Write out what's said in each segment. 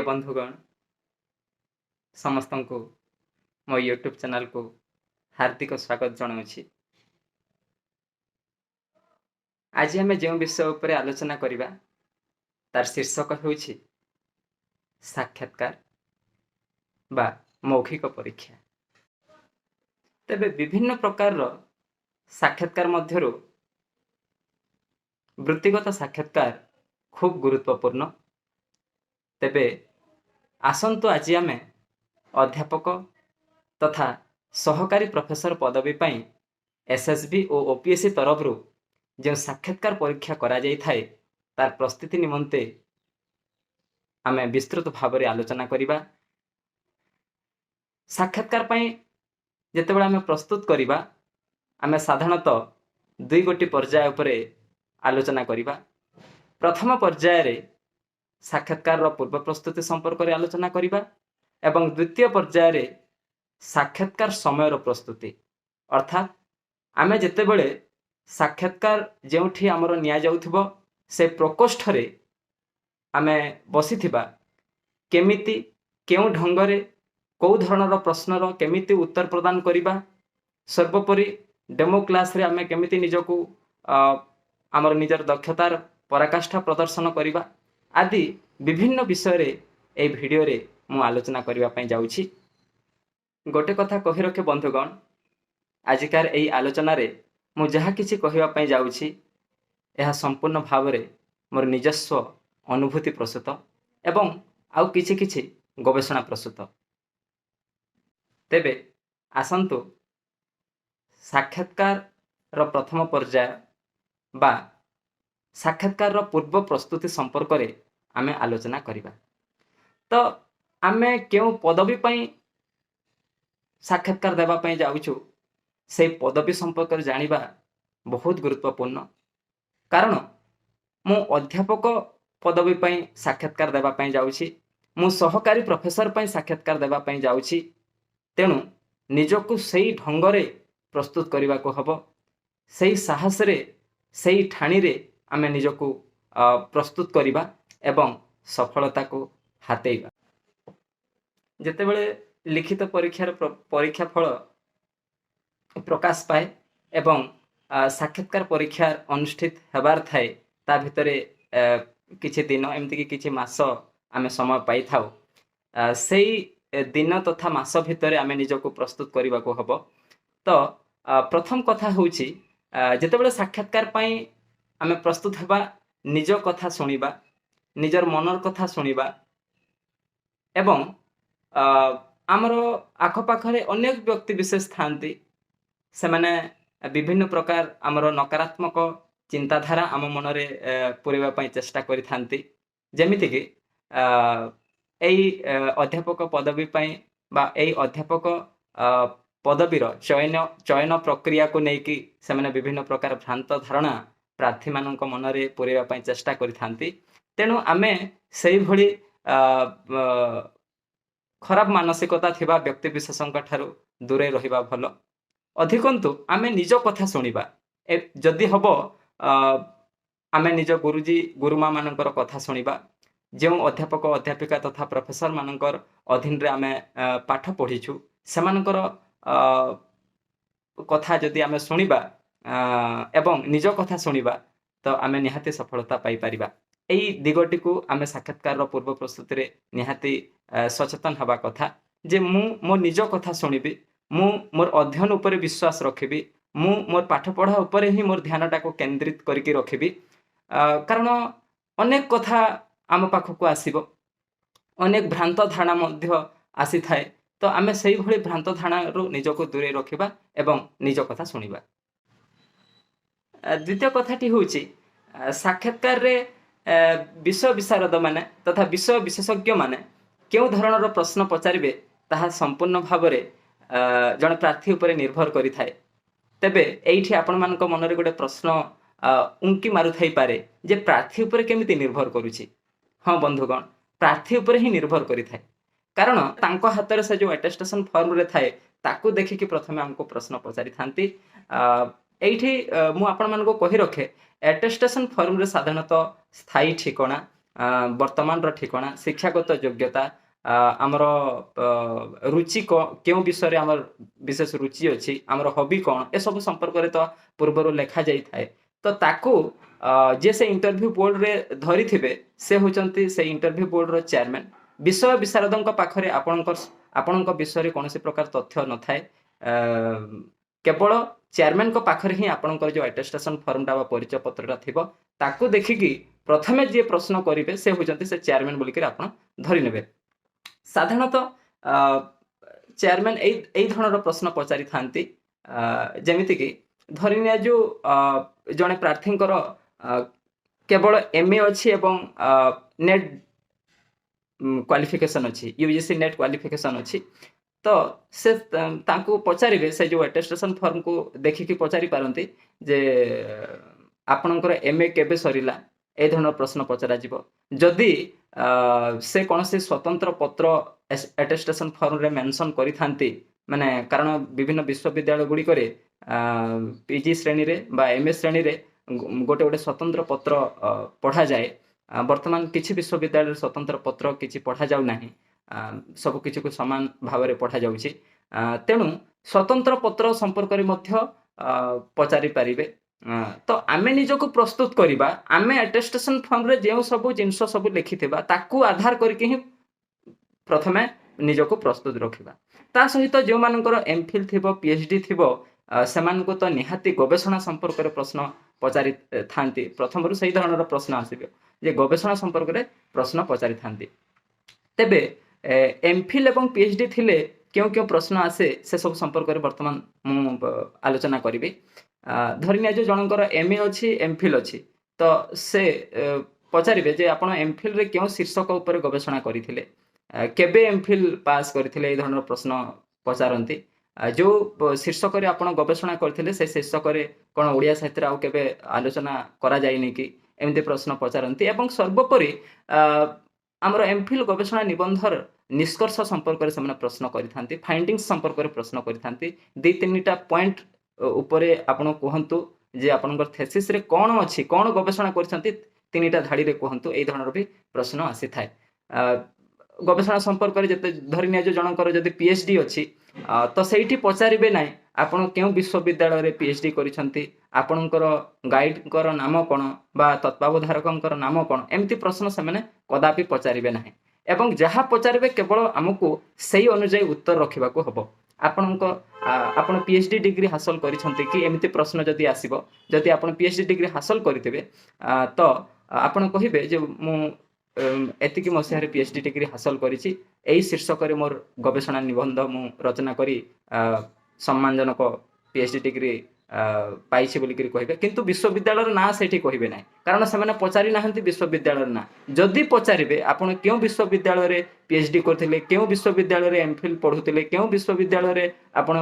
प्रिय बंधुगण समस्त को मो यूट्यूब चैनल को हार्दिक स्वागत जनाऊँगी। आज आम जो विषय उपर आलोचना करवा तार शीर्षक हो साक्षात्कार बा मौखिक परीक्षा। तेबे विभिन्न प्रकार साक्षात्कार मध्यरु वृत्तिगत साक्षात्कार खूब गुरुत्वपूर्ण। तेबे आसंतु आज आम अध्यापक तथा सहकारी प्रोफेसर पदवी पाई एसएसबी और ओपीएससी तरफ जो साक्षात्कार परीक्षा करा जाई थाए तार प्रस्तुति निमंते आम विस्तृत भाव में आलोचना करिबा। साक्षात्कार पाई जेतेबेले आम प्रस्तुत करिबा आम साधारणतः दुई गोटी पर्याय उपरे आलोचना करिबा। प्रथम पर्याय रे साक्षात्कार पूर्व प्रस्तुति संपर्क में आलोचना करिबा एवं द्वितीय पर्याय रे साक्षात्कार समय प्रस्तुति अर्थात आमे जेतेबेले साक्षात्कार जेउठी आमर निया जाउथिबो से प्रकोष्ठ रे आमे बसिथिबा केमिति केउ ढंगरे कौ धरणर प्रश्नर केमिति उत्तर प्रदान करिबा, सर्वोपरि डेमो क्लास रे आमे केमिति निजको आमर निजर दक्षतार पराकाष्ठा प्रदर्शन करिबा आदि विभिन्न विषय रे ए वीडियो रे मु आलोचना करिबा पई जाउछि। गोटे कथा कहि रखे बंधुगण, आजिकार एई आलोचना रे मु जहा किछि कहिबा पई जाउछि एहा संपूर्ण भाव रे मोर निजस्व अनुभूति प्रस्तुत एवं आउ किछि किछि गवेषणा प्रस्तुत। तेबे आसंतु साक्षात्कार रो प्रथम पर्याय बा साक्षात्कार रो पूर्व प्रस्तुति संपर्क रे आमे आलोचना करिबा। तो आमे केउ पदवी पई साक्षात्कार देवा पई जाउछु से पदवी संपर्क में जानिबा बहुत गुरुत्वपूर्ण। कारण मु अध्यापक पदवी पई साक्षात्कार देवा पई जाउछि, मु सहकारी प्रोफेसर पई साक्षात्कार देवा पई जाउछि। तेणु निजको सही ढंगरे प्रस्तुत करने को हबो, सही साहस रे सही ठाणी रे आमे निजको प्रस्तुत करिबा एवं सफलता को हातेइबा। जेतेबेले लिखित परीक्षा फल प्रकाश पाए एवं साक्षात्कार परीक्षा अनुष्ठित हेबार थाए ता भितरे किछि दिन एमती कि किछि मास आमे समय पाई थाउ। सेई दिन तथा मास भितरे आमे निजको प्रस्तुत करने को हबो। तो प्रथम कथा होछि जेतेबेले साक्षात्कार पाई आमे प्रस्तुत हेबा निज कथा सुनिबा, निजर मनर कथा सुनिबा एवं आमर आखपाखरे अनेक व्यक्ति विशेष थांती से माने विभिन्न प्रकार आमर नकारात्मक चिंताधारा आम मनरे पूरेबा पई चेष्टा करि थांती। जेमिति कि एई अध्यापक पदवी पई बा एई अध्यापक पदवीर चयन प्रक्रिया को नेकी से माने विभिन्न प्रकार भ्रांत धारणा प्रार्थी मानक मनरे पूरेबा पई चेष्टा करि थांती। तेणु आमे सेई भली खराब मानसिकता थिबा व्यक्ति विशेषଙ୍କ ठारू दूरे रहिबा भलो। अधिकंतु आमे निज कथा सुनिबा, जदि हबो आमे निज गुरुजी गुरुमा मानकर कथा सुनिबा, जो अध्यापक अध्यापिका तथा प्रोफेसर मानकर अधीन रे आमे पाठ पढिछु सेमानकर कथा जदि आमे सुनिबा एवं निज कथा सुनिबा तो आमे निहाती सफलता पाई परिबा। एई दिगटी को आमे साक्षात्कार पूर्व प्रस्तुति रे निहाती सचेतन हवा कथा जे मु मो निज कथा सुनिबी, मु मोर अध्ययन उपरे विश्वास रखिबी, मु मोर पाठ पढ़ा उपरे ही मोर ध्यानटा को केंद्रित करके रखिबी। कारण अनेक कथा आम पाखक आसीबो, अनेक भ्रांत धारणा मध्य आसी थाए। तो आमे सेही भली भ्रांत धारणा रो निजको दूरे रखिबा एवं निज कथा सुनिबा। द्वितीय कथाटी होछि साक्षात्कार रे विषय विशारद माने तथा विषय विशेषज्ञ माने केउ धरणर प्रश्न पचारिबे ताहा संपूर्ण भाव रे जन प्रार्थी उपरे निर्भर करि थाए। तेबे एइठी आपण मानक मनरे गोटे प्रश्न उंकी मारु थाई पारे जे प्रार्थी उपरे केमिति निर्भर करूछि। हाँ बंधुगण, प्रार्थी उपरे ही निर्भर करि थाए। कारण तांको हातरे से जो अटेस्टेशन फॉर्म रे थाए ताकू देखिकी प्रथमे हमको प्रश्न पचारि थांती। एइठी मु आपण मानको कहि रखे अटेस्टेशन फॉर्म रे साधारणतः स्थायी ठिकाना ବର୍ତ୍ତମାନର ଠିକଣା, ଶିକ୍ଷାଗତ ଯୋଗ୍ୟତା, ଆମର ରୁଚି କେଉଁ ବିଷୟରେ ଆମର ବିଶେଷ ରୁଚି ଅଛି, ଆମର ହବି କ'ଣ, ଏସବୁ ସମ୍ପର୍କରେ ତ ପୂର୍ବରୁ ଲେଖା ଯାଇଥାଏ। ତ ତାକୁ ଯିଏ ସେ ଇଣ୍ଟରଭ୍ୟୁ ବୋର୍ଡରେ ଧରିଥିବେ ସେ ହେଉଛନ୍ତି ସେ ଇଣ୍ଟରଭ୍ୟୁ ବୋର୍ଡର ଚେୟାରମ୍ୟାନ୍। ବିଷୟ ବିଶାରଦଙ୍କ ପାଖରେ ଆପଣଙ୍କ ବିଷୟରେ କୌଣସି ପ୍ରକାର ତଥ୍ୟ ନଥାଏ। କେବଳ ଚେୟାରମ୍ୟାନଙ୍କ ପାଖରେ ହିଁ ଆପଣଙ୍କର ଯେଉଁ ଆଟେଷ୍ଟେସନ ଫର୍ମଟା ବା ପରିଚୟ ପତ୍ରଟା ଥିବ ତାକୁ ଦେଖିକି ପ୍ରଥମେ ଯିଏ ପ୍ରଶ୍ନ କରିବେ ସେ ହେଉଛନ୍ତି ସେ ଚେୟାରମ୍ୟାନ ବୋଲିକି ଆପଣ ଧରିନେବେ। ସାଧାରଣତଃ ଚେୟାରମ୍ୟାନ ଏଇ ଧରଣର ପ୍ରଶ୍ନ ପଚାରିଥାନ୍ତି, ଯେମିତିକି ଧରିନିଆ ଯେଉଁ ଜଣେ ପ୍ରାର୍ଥୀଙ୍କର କେବଳ MA ଅଛି ଏବଂ ନେଟ୍ କ୍ୱାଲିଫିକେସନ ଅଛି, UGC ନେଟ୍ କ୍ୱାଲିଫିକେସନ ଅଛି। ତ ସେ ତାଙ୍କୁ ପଚାରିବେ, ସେ ଯେଉଁ ଆଟେଷ୍ଟେସନ ଫର୍ମକୁ ଦେଖିକି ପଚାରି ପାରନ୍ତି ଯେ ଆପଣଙ୍କର MA କେବେ ସରିଲା, ଏ ଧରଣର ପ୍ରଶ୍ନ ପଚରାଯିବ। ଯଦି ସେ କୌଣସି ସ୍ୱତନ୍ତ୍ର ପତ୍ର ଆଟେଷ୍ଟେସନ ଫର୍ମରେ ମେନସନ କରିଥାନ୍ତି, ମାନେ କାରଣ ବିଭିନ୍ନ ବିଶ୍ୱବିଦ୍ୟାଳୟ ଗୁଡ଼ିକରେ PG ଶ୍ରେଣୀରେ ବା MA ଶ୍ରେଣୀରେ ଗୋଟେ ଗୋଟେ ସ୍ୱତନ୍ତ୍ର ପତ୍ର ପଢ଼ାଯାଏ। ବର୍ତ୍ତମାନ କିଛି ବିଶ୍ୱବିଦ୍ୟାଳୟରେ ସ୍ୱତନ୍ତ୍ର ପତ୍ର କିଛି ପଢ଼ାଯାଉ ନାହିଁ, ସବୁ କିଛିକୁ ସମାନ ଭାବରେ ପଢ଼ାଯାଉଛି। ତେଣୁ ସ୍ୱତନ୍ତ୍ର ପତ୍ର ସମ୍ପର୍କରେ ମଧ୍ୟ ପଚାରି ପାରିବେ। ତ ଆମେ ନିଜକୁ ପ୍ରସ୍ତୁତ କରିବା, ଆମେ ଆଟେଷ୍ଟେସନ ଫର୍ମରେ ଯେଉଁ ସବୁ ଜିନିଷ ସବୁ ଲେଖିଥିବା ତାକୁ ଆଧାର କରିକି ହିଁ ପ୍ରଥମେ ନିଜକୁ ପ୍ରସ୍ତୁତ ରଖିବା। ତା ସହିତ ଯେଉଁମାନଙ୍କର MPhil ଥିବ, PhD ଥିବ, ସେମାନଙ୍କୁ ତ ନିହାତି ଗବେଷଣା ସମ୍ପର୍କରେ ପ୍ରଶ୍ନ ପଚାରିଥାନ୍ତି। ପ୍ରଥମରୁ ସେହି ଧରଣର ପ୍ରଶ୍ନ ଆସିବ ଯେ ଗବେଷଣା ସମ୍ପର୍କରେ ପ୍ରଶ୍ନ ପଚାରିଥାନ୍ତି। ତେବେ MPhil ଏବଂ PhD ଥିଲେ କେଉଁ କେଉଁ ପ୍ରଶ୍ନ ଆସେ ସେସବୁ ସମ୍ପର୍କରେ ବର୍ତ୍ତମାନ ମୁଁ ଆଲୋଚନା କରିବି। ଧରିନିଆ ଯେ ଜଣଙ୍କର MA ଅଛି, MPhil ଅଛି, ତ ସେ ପଚାରିବେ ଯେ ଆପଣ MPhilରେ କେଉଁ ଶୀର୍ଷକ ଉପରେ ଗବେଷଣା କରିଥିଲେ, କେବେ MPhil ପାସ୍ କରିଥିଲେ, এই ଧରଣର ପ୍ରଶ୍ନ ପଚାରନ୍ତି। ଯେଉଁ ଶୀର୍ଷକରେ ଆପଣ ଗବେଷଣା କରିଥିଲେ ସେ ଶୀର୍ଷକରେ କ'ଣ ଓଡ଼ିଆ ସାହିତ୍ୟରେ ଆଉ କେବେ ଆଲୋଚନା କରାଯାଇନି କି, ଏମିତି ପ୍ରଶ୍ନ ପଚାରନ୍ତି। ଏବଂ ସର୍ବୋପରି ଆମର MPhil ଗବେଷଣା ନିବନ୍ଧର ନିଷ୍କର୍ଷ ସମ୍ପର୍କରେ ସେମାନେ ପ୍ରଶ୍ନ କରିଥାନ୍ତି, ଫାଇଣ୍ଡିଙ୍ଗସ୍ ସମ୍ପର୍କରେ ପ୍ରଶ୍ନ କରିଥାନ୍ତି। 2-3ଟା ପଏଣ୍ଟ ଉପରେ ଆପଣ କୁହନ୍ତୁ ଯେ ଆପଣଙ୍କର ଥେସିସରେ କ'ଣ ଅଛି, କ'ଣ ଗବେଷଣା କରିଛନ୍ତି, 3ଟା ଧାଡ଼ିରେ କୁହନ୍ତୁ, এই ଧରଣର ବି ପ୍ରଶ୍ନ ଆସିଥାଏ। ଗବେଷଣା ସମ୍ପର୍କରେ ଯେତେ ଧରିନିଆ ଯେ ଜଣଙ୍କର ଯଦି PhD ଅଛି, ତ ସେଇଠି ପଚାରିବେ ନାହିଁ ଆପଣ କେଉଁ ବିଶ୍ୱବିଦ୍ୟାଳୟରେ PhD କରିଛନ୍ତି, ଆପଣଙ୍କର ଗାଇଡଙ୍କର ନାମ କ'ଣ ବା ତତ୍ତ୍ୱାବଧାରକଙ୍କର ନାମ କ'ଣ, ଏମିତି ପ୍ରଶ୍ନ ସେମାନେ କଦାପି ପଚାରିବେ ନାହିଁ। ଏବଂ ଯାହା ପଚାରିବେ କେବଳ ଆମକୁ ସେଇ ଅନୁଯାୟୀ ଉତ୍ତର ରଖିବାକୁ ହେବ। ଆପଣ PhD ଡିଗ୍ରୀ ହାସଲ କରିଛନ୍ତି କି, ଏମିତି ପ୍ରଶ୍ନ ଯଦି ଆସିବ, ଯଦି ଆପଣ PhD ଡିଗ୍ରୀ ହାସଲ କରିଥିବେ ତ ଆପଣ କହିବେ ଯେ ମୁଁ ଏତିକି ମସିହାରେ PhD ଡିଗ୍ରୀ ହାସଲ କରିଛି, ଏହି ଶୀର୍ଷକରେ ମୋର ଗବେଷଣା ନିବନ୍ଧ ମୁଁ ରଚନା କରି ସମ୍ମାନଜନକ PhD ଡିଗ୍ରୀ ପାଇଛି ବୋଲିକିରି କହିବେ। କିନ୍ତୁ ବିଶ୍ୱବିଦ୍ୟାଳୟର ନାଁ ସେଇଠି କହିବେ ନାହିଁ, କାରଣ ସେମାନେ ପଚାରି ନାହାନ୍ତି ବିଶ୍ୱବିଦ୍ୟାଳୟର ନାଁ। ଯଦି ପଚାରିବେ ଆପଣ କେଉଁ ବିଶ୍ୱବିଦ୍ୟାଳୟରେ PhD କରିଥିଲେ, କେଉଁ ବିଶ୍ୱବିଦ୍ୟାଳୟରେ MPhil ପଢ଼ୁଥିଲେ, କେଉଁ ବିଶ୍ୱବିଦ୍ୟାଳୟରେ ଆପଣ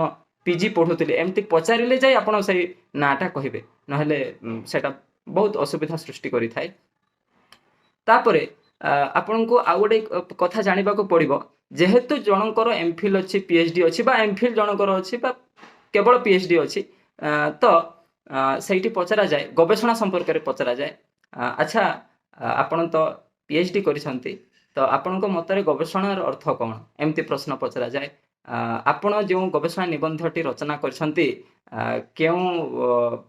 PG ପଢ଼ୁଥିଲେ, ଏମିତି ପଚାରିଲେ ଯାଇ ଆପଣ ସେଇ ନାଁଟା କହିବେ, ନହେଲେ ସେଟା ବହୁତ ଅସୁବିଧା ସୃଷ୍ଟି କରିଥାଏ। ତାପରେ ଆପଣଙ୍କୁ ଆଉ ଗୋଟେ କଥା ଜାଣିବାକୁ ପଡ଼ିବ, ଯେହେତୁ ଜଣଙ୍କର MPhil ଅଛି, PhD ଅଛି, ବା MPhil ଜଣଙ୍କର ଅଛି ବା କେବଳ PhD ଅଛି, ତ ସେଇଠି ପଚରାଯାଏ ଗବେଷଣା ସମ୍ପର୍କରେ ପଚରାଯାଏ। ଆଚ୍ଛା, ଆପଣ ତ PhD କରିଛନ୍ତି, ତ ଆପଣଙ୍କ ମତରେ ଗବେଷଣାର ଅର୍ଥ କ'ଣ, ଏମିତି ପ୍ରଶ୍ନ ପଚରାଯାଏ। ଆପଣ ଯେଉଁ ଗବେଷଣା ନିବନ୍ଧଟି ରଚନା କରିଛନ୍ତି କେଉଁ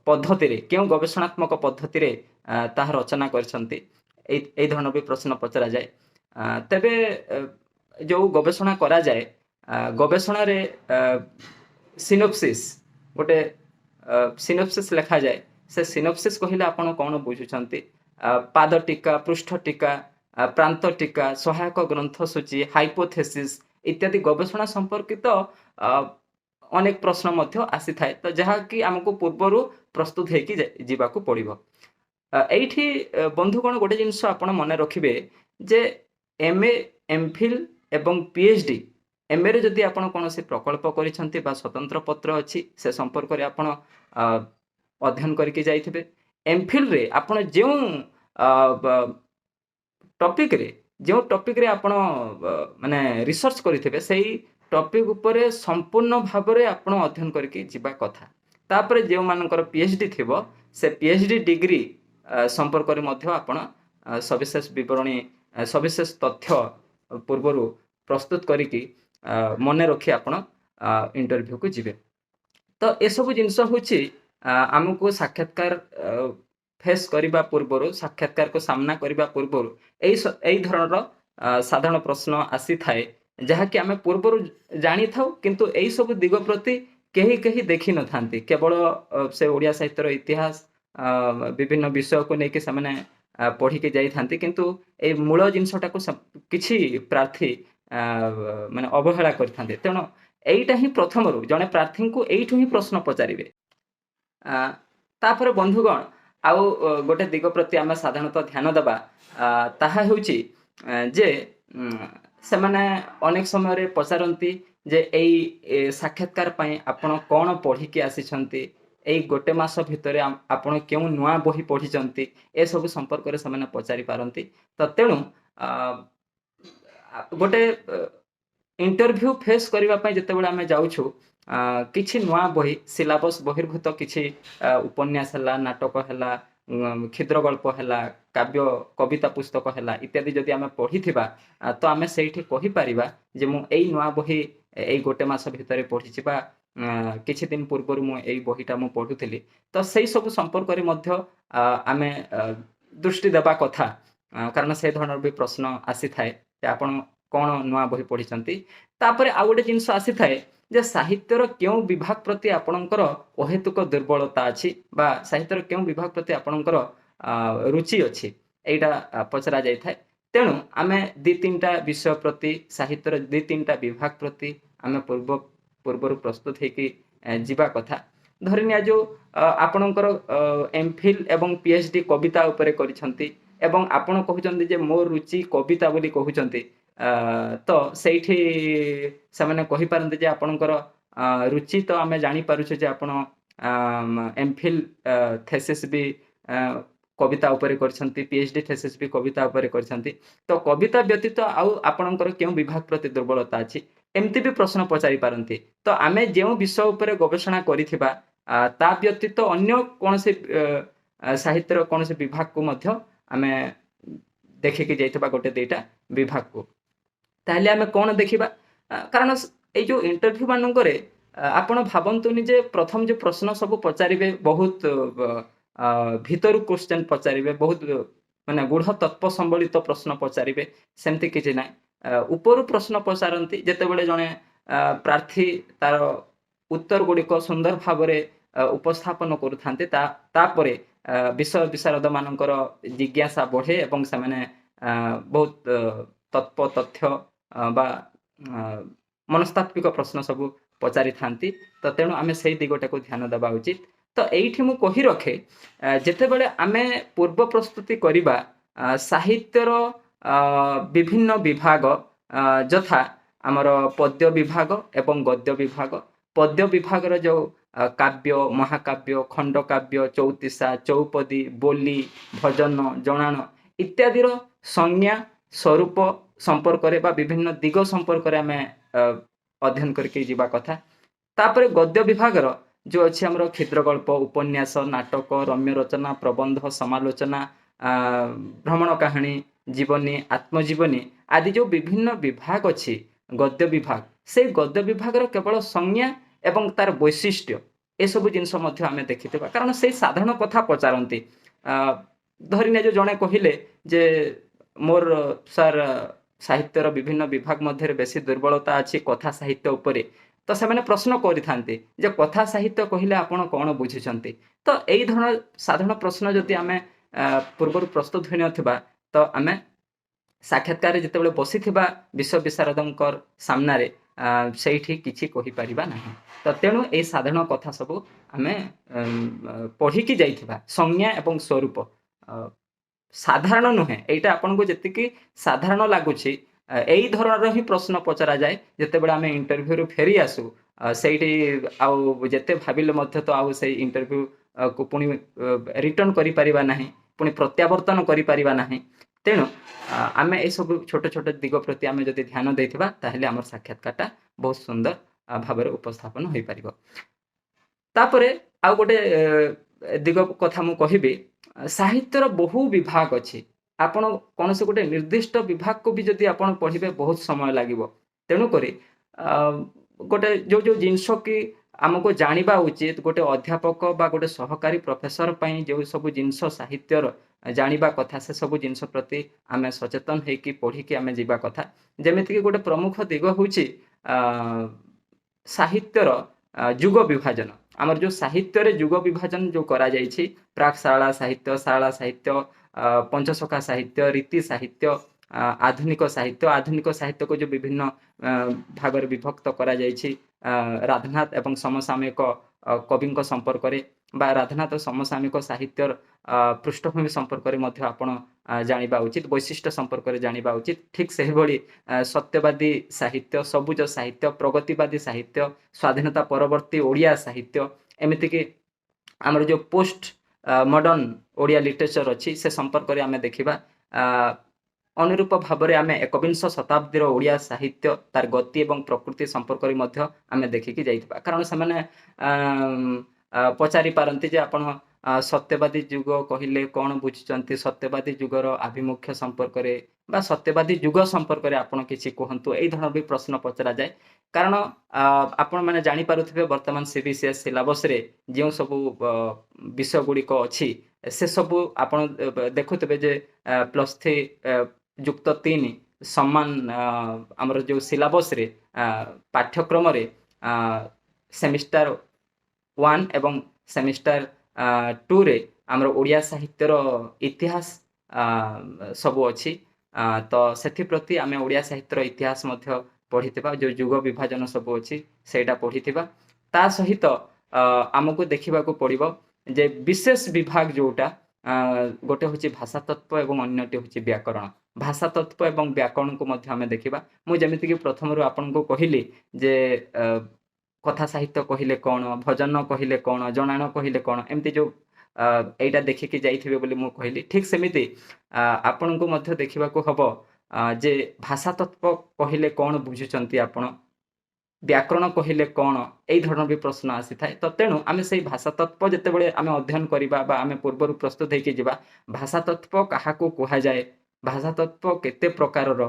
ପଦ୍ଧତିରେ, କେଉଁ ଗବେଷଣାତ୍ମକ ପଦ୍ଧତିରେ ତାହା ରଚନା କରିଛନ୍ତି, এই ଧରଣର ବି ପ୍ରଶ୍ନ ପଚରାଯାଏ। ତେବେ ଯେଉଁ ଗବେଷଣା କରାଯାଏ, ଗବେଷଣାରେ ସିନୋପସିସ୍, ଗୋଟେ ସିନୋପସିସ୍ ଲେଖାଯାଏ। ସେ ସିନୋପସିସ୍ କହିଲେ ଆପଣ କ'ଣ ବୁଝୁଛନ୍ତି? ପାଦ ଟୀକା, ପୃଷ୍ଠ ଟୀକା, ପ୍ରାନ୍ତ ଟୀକା, ସହାୟକ ଗ୍ରନ୍ଥ ସୂଚୀ, ହାଇପୋଥେସିସ୍ ଇତ୍ୟାଦି ଗବେଷଣା ସମ୍ପର୍କିତ ଅନେକ ପ୍ରଶ୍ନ ମଧ୍ୟ ଆସିଥାଏ, ତ ଯାହାକି ଆମକୁ ପୂର୍ବରୁ ପ୍ରସ୍ତୁତ ହେଇକି ଯିବାକୁ ପଡ଼ିବ। এইଠି ବନ୍ଧୁଗଣ ଗୋଟେ ଜିନିଷ ଆପଣ ମନେ ରଖିବେ ଯେ MA, MPhil ଏବଂ PhD, MA ରେ ଯଦି ଆପଣ କୌଣସି ପ୍ରକଳ୍ପ କରିଛନ୍ତି ବା ସ୍ୱତନ୍ତ୍ର ପତ୍ର ଅଛି ସେ ସମ୍ପର୍କରେ ଆପଣ ଅଧ୍ୟୟନ କରିକି ଯାଇଥିବେ। MPhilରେ ଆପଣ ଯେଉଁ ଟପିକରେ ଆପଣ ମାନେ ରିସର୍ଚ୍ଚ କରିଥିବେ ସେଇ ଟପିକ ଉପରେ ସମ୍ପୂର୍ଣ୍ଣ ଭାବରେ ଆପଣ ଅଧ୍ୟୟନ କରିକି ଯିବା କଥା। ତାପରେ ଯେଉଁମାନଙ୍କର PhD ଥିବ ସେ PhD ଡିଗ୍ରୀ ସମ୍ପର୍କରେ ମଧ୍ୟ ଆପଣ ସବିଶେଷ ବିବରଣୀ ସବିଶେଷ ତଥ୍ୟ ପୂର୍ବରୁ ପ୍ରସ୍ତୁତ କରିକି ମନେ ରଖି ଆପଣ ଇଣ୍ଟରଭ୍ୟୁକୁ ଯିବେ। ତ ଏସବୁ ଜିନିଷ ହେଉଛି ଆମକୁ ସାକ୍ଷାତକାର ଫେସ୍ କରିବା ପୂର୍ବରୁ, ସାକ୍ଷାତକାରକୁ ସାମ୍ନା କରିବା ପୂର୍ବରୁ ଏଇ ଧରଣର ସାଧାରଣ ପ୍ରଶ୍ନ ଆସିଥାଏ, ଯାହାକି ଆମେ ପୂର୍ବରୁ ଜାଣିଥାଉ, କିନ୍ତୁ ଏଇ ସବୁ ଦିଗ ପ୍ରତି କେହି କେହି ଦେଖିନଥାନ୍ତି। କେବଳ ସେ ଓଡ଼ିଆ ସାହିତ୍ୟର ଇତିହାସ ବିଭିନ୍ନ ବିଷୟକୁ ନେଇକି ସେମାନେ ପଢ଼ିକି ଯାଇଥାନ୍ତି, କିନ୍ତୁ ଏଇ ମୂଳ ଜିନିଷଟାକୁ କିଛି ପ୍ରାର୍ଥୀ ମାନେ ଅବହେଳା କରିଥାନ୍ତି। ତେଣୁ ଏଇଟା ହିଁ ପ୍ରଥମରୁ ଜଣେ ପ୍ରାର୍ଥୀଙ୍କୁ ଏଇଠୁ ହିଁ ପ୍ରଶ୍ନ ପଚାରିବେ। ତାପରେ ବନ୍ଧୁଗଣ, ଆଉ ଗୋଟେ ଦିଗ ପ୍ରତି ଆମେ ସାଧାରଣତଃ ଧ୍ୟାନ ଦେବା, ତାହା ହେଉଛି ଯେ ସେମାନେ ଅନେକ ସମୟରେ ପଚାରନ୍ତି ଯେ ଏଇ ସାକ୍ଷାତକାର ପାଇଁ ଆପଣ କ'ଣ ପଢ଼ିକି ଆସିଛନ୍ତି, ଏଇ ଗୋଟେ ମାସ ଭିତରେ ଆପଣ କେଉଁ ନୂଆ ବହି ପଢ଼ିଛନ୍ତି, ଏସବୁ ସମ୍ପର୍କରେ ସେମାନେ ପଚାରି ପାରନ୍ତି। ତ ତେଣୁ ଗୋଟେ ଇଣ୍ଟରଭ୍ୟୁ ଫେସ୍ କରିବା ପାଇଁ ଯେତେବେଳେ ଆମେ ଯାଉଛୁ, କିଛି ନୂଆ ବହି, ସିଲାବସ୍ ବହିର୍ଭୂତ କିଛି ଉପନ୍ୟାସ ହେଲା, ନାଟକ ହେଲା, କ୍ଷୁଦ୍ର ଗଳ୍ପ ହେଲା, କାବ୍ୟ କବିତା ପୁସ୍ତକ ହେଲା ଇତ୍ୟାଦି ଯଦି ଆମେ ପଢ଼ିଥିବା, ତ ଆମେ ସେଇଠି କହିପାରିବା ଯେ ମୁଁ ଏଇ ନୂଆ ବହି ଏଇ ଗୋଟେ ମାସ ଭିତରେ ପଢ଼ିଛି, ବା କିଛି ଦିନ ପୂର୍ବରୁ ମୁଁ ଏଇ ବହିଟା ମୁଁ ପଢ଼ୁଥିଲି। ତ ସେଇ ସବୁ ସମ୍ପର୍କରେ ମଧ୍ୟ ଆମେ ଦୃଷ୍ଟି ଦେବା କଥା, କାରଣ ସେ ଧରଣର ବି ପ୍ରଶ୍ନ ଆସିଥାଏ ଯେ ଆପଣ କ'ଣ ନୂଆ ବହି ପଢ଼ିଛନ୍ତି। ତାପରେ ଆଉ ଗୋଟେ ଜିନିଷ ଆସିଥାଏ ଯେ ସାହିତ୍ୟର କେଉଁ ବିଭାଗ ପ୍ରତି ଆପଣଙ୍କର ଅହେତୁକ ଦୁର୍ବଳତା ଅଛି, ବା ସାହିତ୍ୟର କେଉଁ ବିଭାଗ ପ୍ରତି ଆପଣଙ୍କର ରୁଚି ଅଛି, ଏଇଟା ପଚରା ଯାଇଥାଏ। ତେଣୁ ଆମେ 2-3ଟା ବିଷୟ ପ୍ରତି, ସାହିତ୍ୟର 2-3ଟା ବିଭାଗ ପ୍ରତି ଆମେ ପୂର୍ବରୁ ପ୍ରସ୍ତୁତ ହେଇକି ଯିବା କଥା। ଧରି ନିଆଯାଉ ଆପଣଙ୍କର ଏମ୍ଫିଲ୍ ଏବଂ PhD କବିତା ଉପରେ କରିଛନ୍ତି, ଏବଂ ଆପଣ କହୁଛନ୍ତି ଯେ ମୋ ରୁଚି କବିତା ବୋଲି କହୁଛନ୍ତି, ତ ସେଇଠି ସେମାନେ କହିପାରନ୍ତି ଯେ ଆପଣଙ୍କର ରୁଚି ତ ଆମେ ଜାଣିପାରୁଛୁ ଯେ ଆପଣ ଏମ୍ଫିଲ୍ ଥେସିସ୍ ବି କବିତା ଉପରେ କରିଛନ୍ତି, PhD ଥେସିସ୍ ବି କବିତା ଉପରେ କରିଛନ୍ତି। ତ କବିତା ବ୍ୟତୀତ ଆଉ ଆପଣଙ୍କର କେଉଁ ବିଭାଗ ପ୍ରତି ଦୁର୍ବଳତା ଅଛି, ଏମିତି ବି ପ୍ରଶ୍ନ ପଚାରି ପାରନ୍ତି। ତ ଆମେ ଯେଉଁ ବିଷୟ ଉପରେ ଗବେଷଣା କରିଥିବା ତା ବ୍ୟତୀତ ଅନ୍ୟ କୌଣସି ସାହିତ୍ୟର କୌଣସି ବିଭାଗକୁ ମଧ୍ୟ ଆମେ ଦେଖିକି ଯାଇଥିବା, 1-2ଟା ବିଭାଗକୁ, ତାହେଲେ ଆମେ କ'ଣ ଦେଖିବା? କାରଣ ଏଇ ଯେଉଁ ଇଣ୍ଟରଭ୍ୟୁ ମାନଙ୍କରେ ଆପଣ ଭାବନ୍ତୁନି ଯେ ପ୍ରଥମ ଯେଉଁ ପ୍ରଶ୍ନ ସବୁ ପଚାରିବେ ବହୁତ ଭିତରୁ କ୍ୱେଶ୍ଚନ୍ ପଚାରିବେ, ବହୁତ ମାନେ ଗୂଢ଼ ତତ୍ତ୍ୱ ସମ୍ବଳିତ ପ୍ରଶ୍ନ ପଚାରିବେ, ସେମିତି କିଛି ନାହିଁ। ଉପରୁ ପ୍ରଶ୍ନ ପଚାରନ୍ତି, ଯେତେବେଳେ ଜଣେ ପ୍ରାର୍ଥୀ ତାର ଉତ୍ତର ଗୁଡ଼ିକ ସୁନ୍ଦର ଭାବରେ ଉପସ୍ଥାପନ କରୁଥାନ୍ତି, ତାପରେ ବିଷୟ ବିଶାରଦ ମାନଙ୍କର ଜିଜ୍ଞାସା ବଢ଼େ ଏବଂ ସେମାନେ ବହୁତ ତଥ୍ୟ ବା ମନସ୍ତାତ୍ତ୍ୱିକ ପ୍ରଶ୍ନ ସବୁ ପଚାରିଥାନ୍ତି। ତ ତେଣୁ ଆମେ ସେଇ ଦିଗଟାକୁ ଧ୍ୟାନ ଦେବା ଉଚିତ। ତ ଏଇଠି ମୁଁ କହି ରଖେ, ଯେତେବେଳେ ଆମେ ପୂର୍ବ ପ୍ରସ୍ତୁତି କରିବା ସାହିତ୍ୟର ବିଭିନ୍ନ ବିଭାଗ, ଯଥା ଆମର ପଦ୍ୟ ବିଭାଗ ଏବଂ ଗଦ୍ୟ ବିଭାଗ। ପଦ୍ୟ ବିଭାଗର ଯେଉଁ କାବ୍ୟ, ମହାକାବ୍ୟ, ଖଣ୍ଡକାବ୍ୟ, ଚଉତିଶା, ଚଉପଦୀ, ବୋଲି, ଭଜନ, ଜଣାଣ ଇତ୍ୟାଦିର ସଂଜ୍ଞା, ସ୍ୱରୂପ ସମ୍ପର୍କରେ ବା ବିଭିନ୍ନ ଦିଗ ସମ୍ପର୍କରେ ଆମେ ଅଧ୍ୟୟନ କରିକି ଯିବା କଥା। ତାପରେ ଗଦ୍ୟ ବିଭାଗର ଯେଉଁ ଅଛି ଆମର କ୍ଷୁଦ୍ର ଗଳ୍ପ, ଉପନ୍ୟାସ, ନାଟକ, ରମ୍ୟ ରଚନା, ପ୍ରବନ୍ଧ, ସମାଲୋଚନା, ଭ୍ରମଣ କାହାଣୀ, ଜୀବନୀ, ଆତ୍ମଜୀବନୀ ଆଦି ଯେଉଁ ବିଭିନ୍ନ ବିଭାଗ ଅଛି ଗଦ୍ୟ ବିଭାଗ, ସେଇ ଗଦ୍ୟ ବିଭାଗର କେବଳ ସଂଜ୍ଞା ଏବଂ ତାର ବୈଶିଷ୍ଟ୍ୟ ଏସବୁ ଜିନିଷ ମଧ୍ୟ ଆମେ ଦେଖିଥିବା, କାରଣ ସେଇ ସାଧାରଣ କଥା ପଚାରନ୍ତି। ଧରିନିଆ ଯେଉଁ ଜଣେ କହିଲେ ଯେ ମୋର ସାର୍ ସାହିତ୍ୟର ବିଭିନ୍ନ ବିଭାଗ ମଧ୍ୟରେ ବେଶୀ ଦୁର୍ବଳତା ଅଛି କଥା ସାହିତ୍ୟ ଉପରେ, ତ ସେମାନେ ପ୍ରଶ୍ନ କରିଥାନ୍ତି ଯେ କଥା ସାହିତ୍ୟ କହିଲେ ଆପଣ କ'ଣ ବୁଝୁଛନ୍ତି। ତ ଏଇ ଧରଣ ସାଧାରଣ ପ୍ରଶ୍ନ ଯଦି ଆମେ ପୂର୍ବରୁ ପ୍ରସ୍ତୁତ ହୋଇନଥିବା, ତ ଆମେ ସାକ୍ଷାତକାରରେ ଯେତେବେଳେ ବସିଥିବା ବିଶ୍ୱ ବିଶାରଦଙ୍କର ସାମ୍ନାରେ ସେଇଠି କିଛି କହିପାରିବା ନାହିଁ। ତ ତେଣୁ ଏଇ ସାଧାରଣ କଥା ସବୁ ଆମେ ପଢ଼ିକି ଯାଇଥିବା, ସଂଜ୍ଞା ଏବଂ ସ୍ୱରୂପ ସାଧାରଣ ନୁହେଁ, ଏଇଟା ଆପଣଙ୍କୁ ଯେତିକି ସାଧାରଣ ଲାଗୁଛି ଏଇ ଧରଣର ହିଁ ପ୍ରଶ୍ନ ପଚରାଯାଏ। ଯେତେବେଳେ ଆମେ ଇଣ୍ଟରଭ୍ୟୁରୁ ଫେରି ଆସୁ, ସେଇଠି ଆଉ ଯେତେ ଭାବିଲେ ମଧ୍ୟ ତ ଆଉ ସେଇ ଇଣ୍ଟରଭ୍ୟୁକୁ ପୁଣି ରିଟର୍ଣ୍ଣ କରିପାରିବା ନାହିଁ, ପୁଣି ପ୍ରତ୍ୟାବର୍ତ୍ତନ କରିପାରିବା ନାହିଁ। ତେଣୁ ଆମେ ଏସବୁ ଛୋଟ ଛୋଟ ଦିଗ ପ୍ରତି ଆମେ ଯଦି ଧ୍ୟାନ ଦେଇଥିବା, ତାହେଲେ ଆମର ସାକ୍ଷାତକାରଟା ବହୁତ ସୁନ୍ଦର ଭାବରେ ଉପସ୍ଥାପନ ହୋଇପାରିବ। ତାପରେ ଆଉ ଗୋଟେ ଦିଗ କଥା ମୁଁ କହିବି, ସାହିତ୍ୟର ବହୁ ବିଭାଗ ଅଛି। ଆପଣ କୌଣସି ଗୋଟେ ନିର୍ଦ୍ଦିଷ୍ଟ ବିଭାଗକୁ ବି ଯଦି ଆପଣ ପଢ଼ିବେ ବହୁତ ସମୟ ଲାଗିବ। ତେଣୁକରି ଗୋଟେ ଯୋଉ ଜିନିଷ କି ଆମକୁ ଜାଣିବା ଉଚିତ, ଗୋଟେ ଅଧ୍ୟାପକ ବା ଗୋଟେ ସହକାରୀ ପ୍ରଫେସର ପାଇଁ ଯେଉଁ ସବୁ ଜିନିଷ ସାହିତ୍ୟର ଜାଣିବା କଥା, ସେ ସବୁ ଜିନିଷ ପ୍ରତି ଆମେ ସଚେତନ ହେଇକି ପଢ଼ିକି ଆମେ ଯିବା କଥା। ଯେମିତିକି ଗୋଟେ ପ୍ରମୁଖ ଦିଗ ହେଉଛି ସାହିତ୍ୟର ଯୁଗ ବିଭାଜନ। ଆମର ଯେଉଁ ସାହିତ୍ୟରେ ଯୁଗ ବିଭାଜନ ଯେଉଁ କରାଯାଇଛି, ପ୍ରାକ୍ ଶାରଳା ସାହିତ୍ୟ, ଶାରଳା ସାହିତ୍ୟ, ପଞ୍ଚସଖା ସାହିତ୍ୟ, ରୀତି ସାହିତ୍ୟ, ଆଧୁନିକ ସାହିତ୍ୟ। ଆଧୁନିକ ସାହିତ୍ୟକୁ ଯେଉଁ ବିଭିନ୍ନ ଭାଗରେ ବିଭକ୍ତ କରାଯାଇଛି, ରାଧାନାଥ ଏବଂ ସମସାମୟିକ କବିଙ୍କ ସମ୍ପର୍କରେ ବା ରାଧାନାଥ ସମସାମୟିକ ସାହିତ୍ୟର ପୃଷ୍ଠଭୂମି ସମ୍ପର୍କରେ ମଧ୍ୟ ଆପଣ ଜାଣିବା ଉଚିତ, ବୈଶିଷ୍ଟ୍ୟ ସମ୍ପର୍କରେ ଜାଣିବା ଉଚିତ। ଠିକ୍ ସେହିଭଳି ସତ୍ୟବାଦୀ ସାହିତ୍ୟ, ସବୁଜ ସାହିତ୍ୟ, ପ୍ରଗତିବାଦୀ ସାହିତ୍ୟ, ସ୍ୱାଧୀନତା ପରବର୍ତ୍ତୀ ଓଡ଼ିଆ ସାହିତ୍ୟ, ଏମିତିକି ଆମର ଯେଉଁ ପୋଷ୍ଟ ମଡର୍ଣ୍ଣ ଓଡ଼ିଆ ଲିଟରେଚର ଅଛି, ସେ ସମ୍ପର୍କରେ ଆମେ ଦେଖିବା। ଅନୁରୂପ ଭାବରେ ଆମେ ଏକବିଂଶ ଶତାବ୍ଦୀର ଓଡ଼ିଆ ସାହିତ୍ୟ, ତାର ଗତି ଏବଂ ପ୍ରକୃତି ସମ୍ପର୍କରେ ମଧ୍ୟ ଆମେ ଦେଖିକି ଯାଇଥିବା। କାରଣ ସେମାନେ ପଚାରି ପାରନ୍ତି ଯେ ଆପଣ ସତ୍ୟବାଦୀ ଯୁଗ କହିଲେ କ'ଣ ବୁଝୁଛନ୍ତି, ସତ୍ୟବାଦୀ ଯୁଗର ଆଭିମୁଖ୍ୟ ସମ୍ପର୍କରେ ବା ସତ୍ୟବାଦୀ ଯୁଗ ସମ୍ପର୍କରେ ଆପଣ କିଛି କୁହନ୍ତୁ, ଏଇ ଧৰণৰ ବି ପ୍ରଶ୍ନ ପଚରାଯାଏ। କାରଣ ଆପଣମାନେ ଜାଣିପାରୁଥିବେ ବର୍ତ୍ତମାନ CBCS ସିଲାବସରେ ଯେଉଁ ସବୁ ବିଷୟ ଗୁଡ଼ିକ ଅଛି, ସେସବୁ ଆପଣ ଦେଖୁଥିବେ ଯେ +3 ଯୁକ୍ତ 3 ସମାନ ଆମର ଯେଉଁ ସିଲାବସରେ ପାଠ୍ୟକ୍ରମରେ ସେମିଷ୍ଟାର 1 ଏବଂ ସେମିଷ୍ଟାର 2ରେ ଆମର ଓଡ଼ିଆ ସାହିତ୍ୟର ଇତିହାସ ସବୁ ଅଛି। ତ ସେଥିପ୍ରତି ଆମେ ଓଡ଼ିଆ ସାହିତ୍ୟର ଇତିହାସ ମଧ୍ୟ ପଢ଼ିଥିବା, ଯେଉଁ ଯୁଗ ବିଭାଜନ ସବୁ ଅଛି ସେଇଟା ପଢ଼ିଥିବା। ତା ସହିତ ଆମକୁ ଦେଖିବାକୁ ପଡ଼ିବ ଯେ ବିଶେଷ ବିଭାଗ ଯେଉଁଟା, ଗୋଟେ ହେଉଛି ଭାଷାତତ୍ତ୍ୱ ଏବଂ ଅନ୍ୟଟି ହେଉଛି ବ୍ୟାକରଣ। ଭାଷାତତ୍ତ୍ୱ ଏବଂ ବ୍ୟାକରଣକୁ ମଧ୍ୟ ଆମେ ଦେଖିବା। ମୁଁ ଯେମିତିକି ପ୍ରଥମରୁ ଆପଣଙ୍କୁ କହିଲି ଯେ କଥା ସାହିତ୍ୟ କହିଲେ କ'ଣ, ଭଜନ କହିଲେ କ'ଣ, ଜଣାଣ କହିଲେ କ'ଣ, ଏମିତି ଯେଉଁ ଏଇଟା ଦେଖିକି ଯାଇଥିବେ ବୋଲି ମୁଁ କହିଲି, ଠିକ୍ ସେମିତି ଆପଣଙ୍କୁ ମଧ୍ୟ ଦେଖିବାକୁ ହବ ଯେ ଭାଷାତତ୍ତ୍ୱ କହିଲେ କ'ଣ ବୁଝୁଛନ୍ତି ଆପଣ, ବ୍ୟାକରଣ କହିଲେ କ'ଣ, ଏଇ ଧৰণৰ ବି ପ୍ରଶ୍ନ ଆସିଥାଏ। ତ ତେଣୁ ଆମେ ସେଇ ଭାଷାତତ୍ତ୍ୱ ଯେତେବେଳେ ଆମେ ଅଧ୍ୟୟନ କରିବା ବା ଆମେ ପୂର୍ବରୁ ପ୍ରସ୍ତୁତ ହେଇକି ଯିବା, ଭାଷାତତ୍ତ୍ୱ କାହାକୁ କୁହାଯାଏ, ଭାଷାତତ୍ତ୍ୱ କେତେ ପ୍ରକାରର,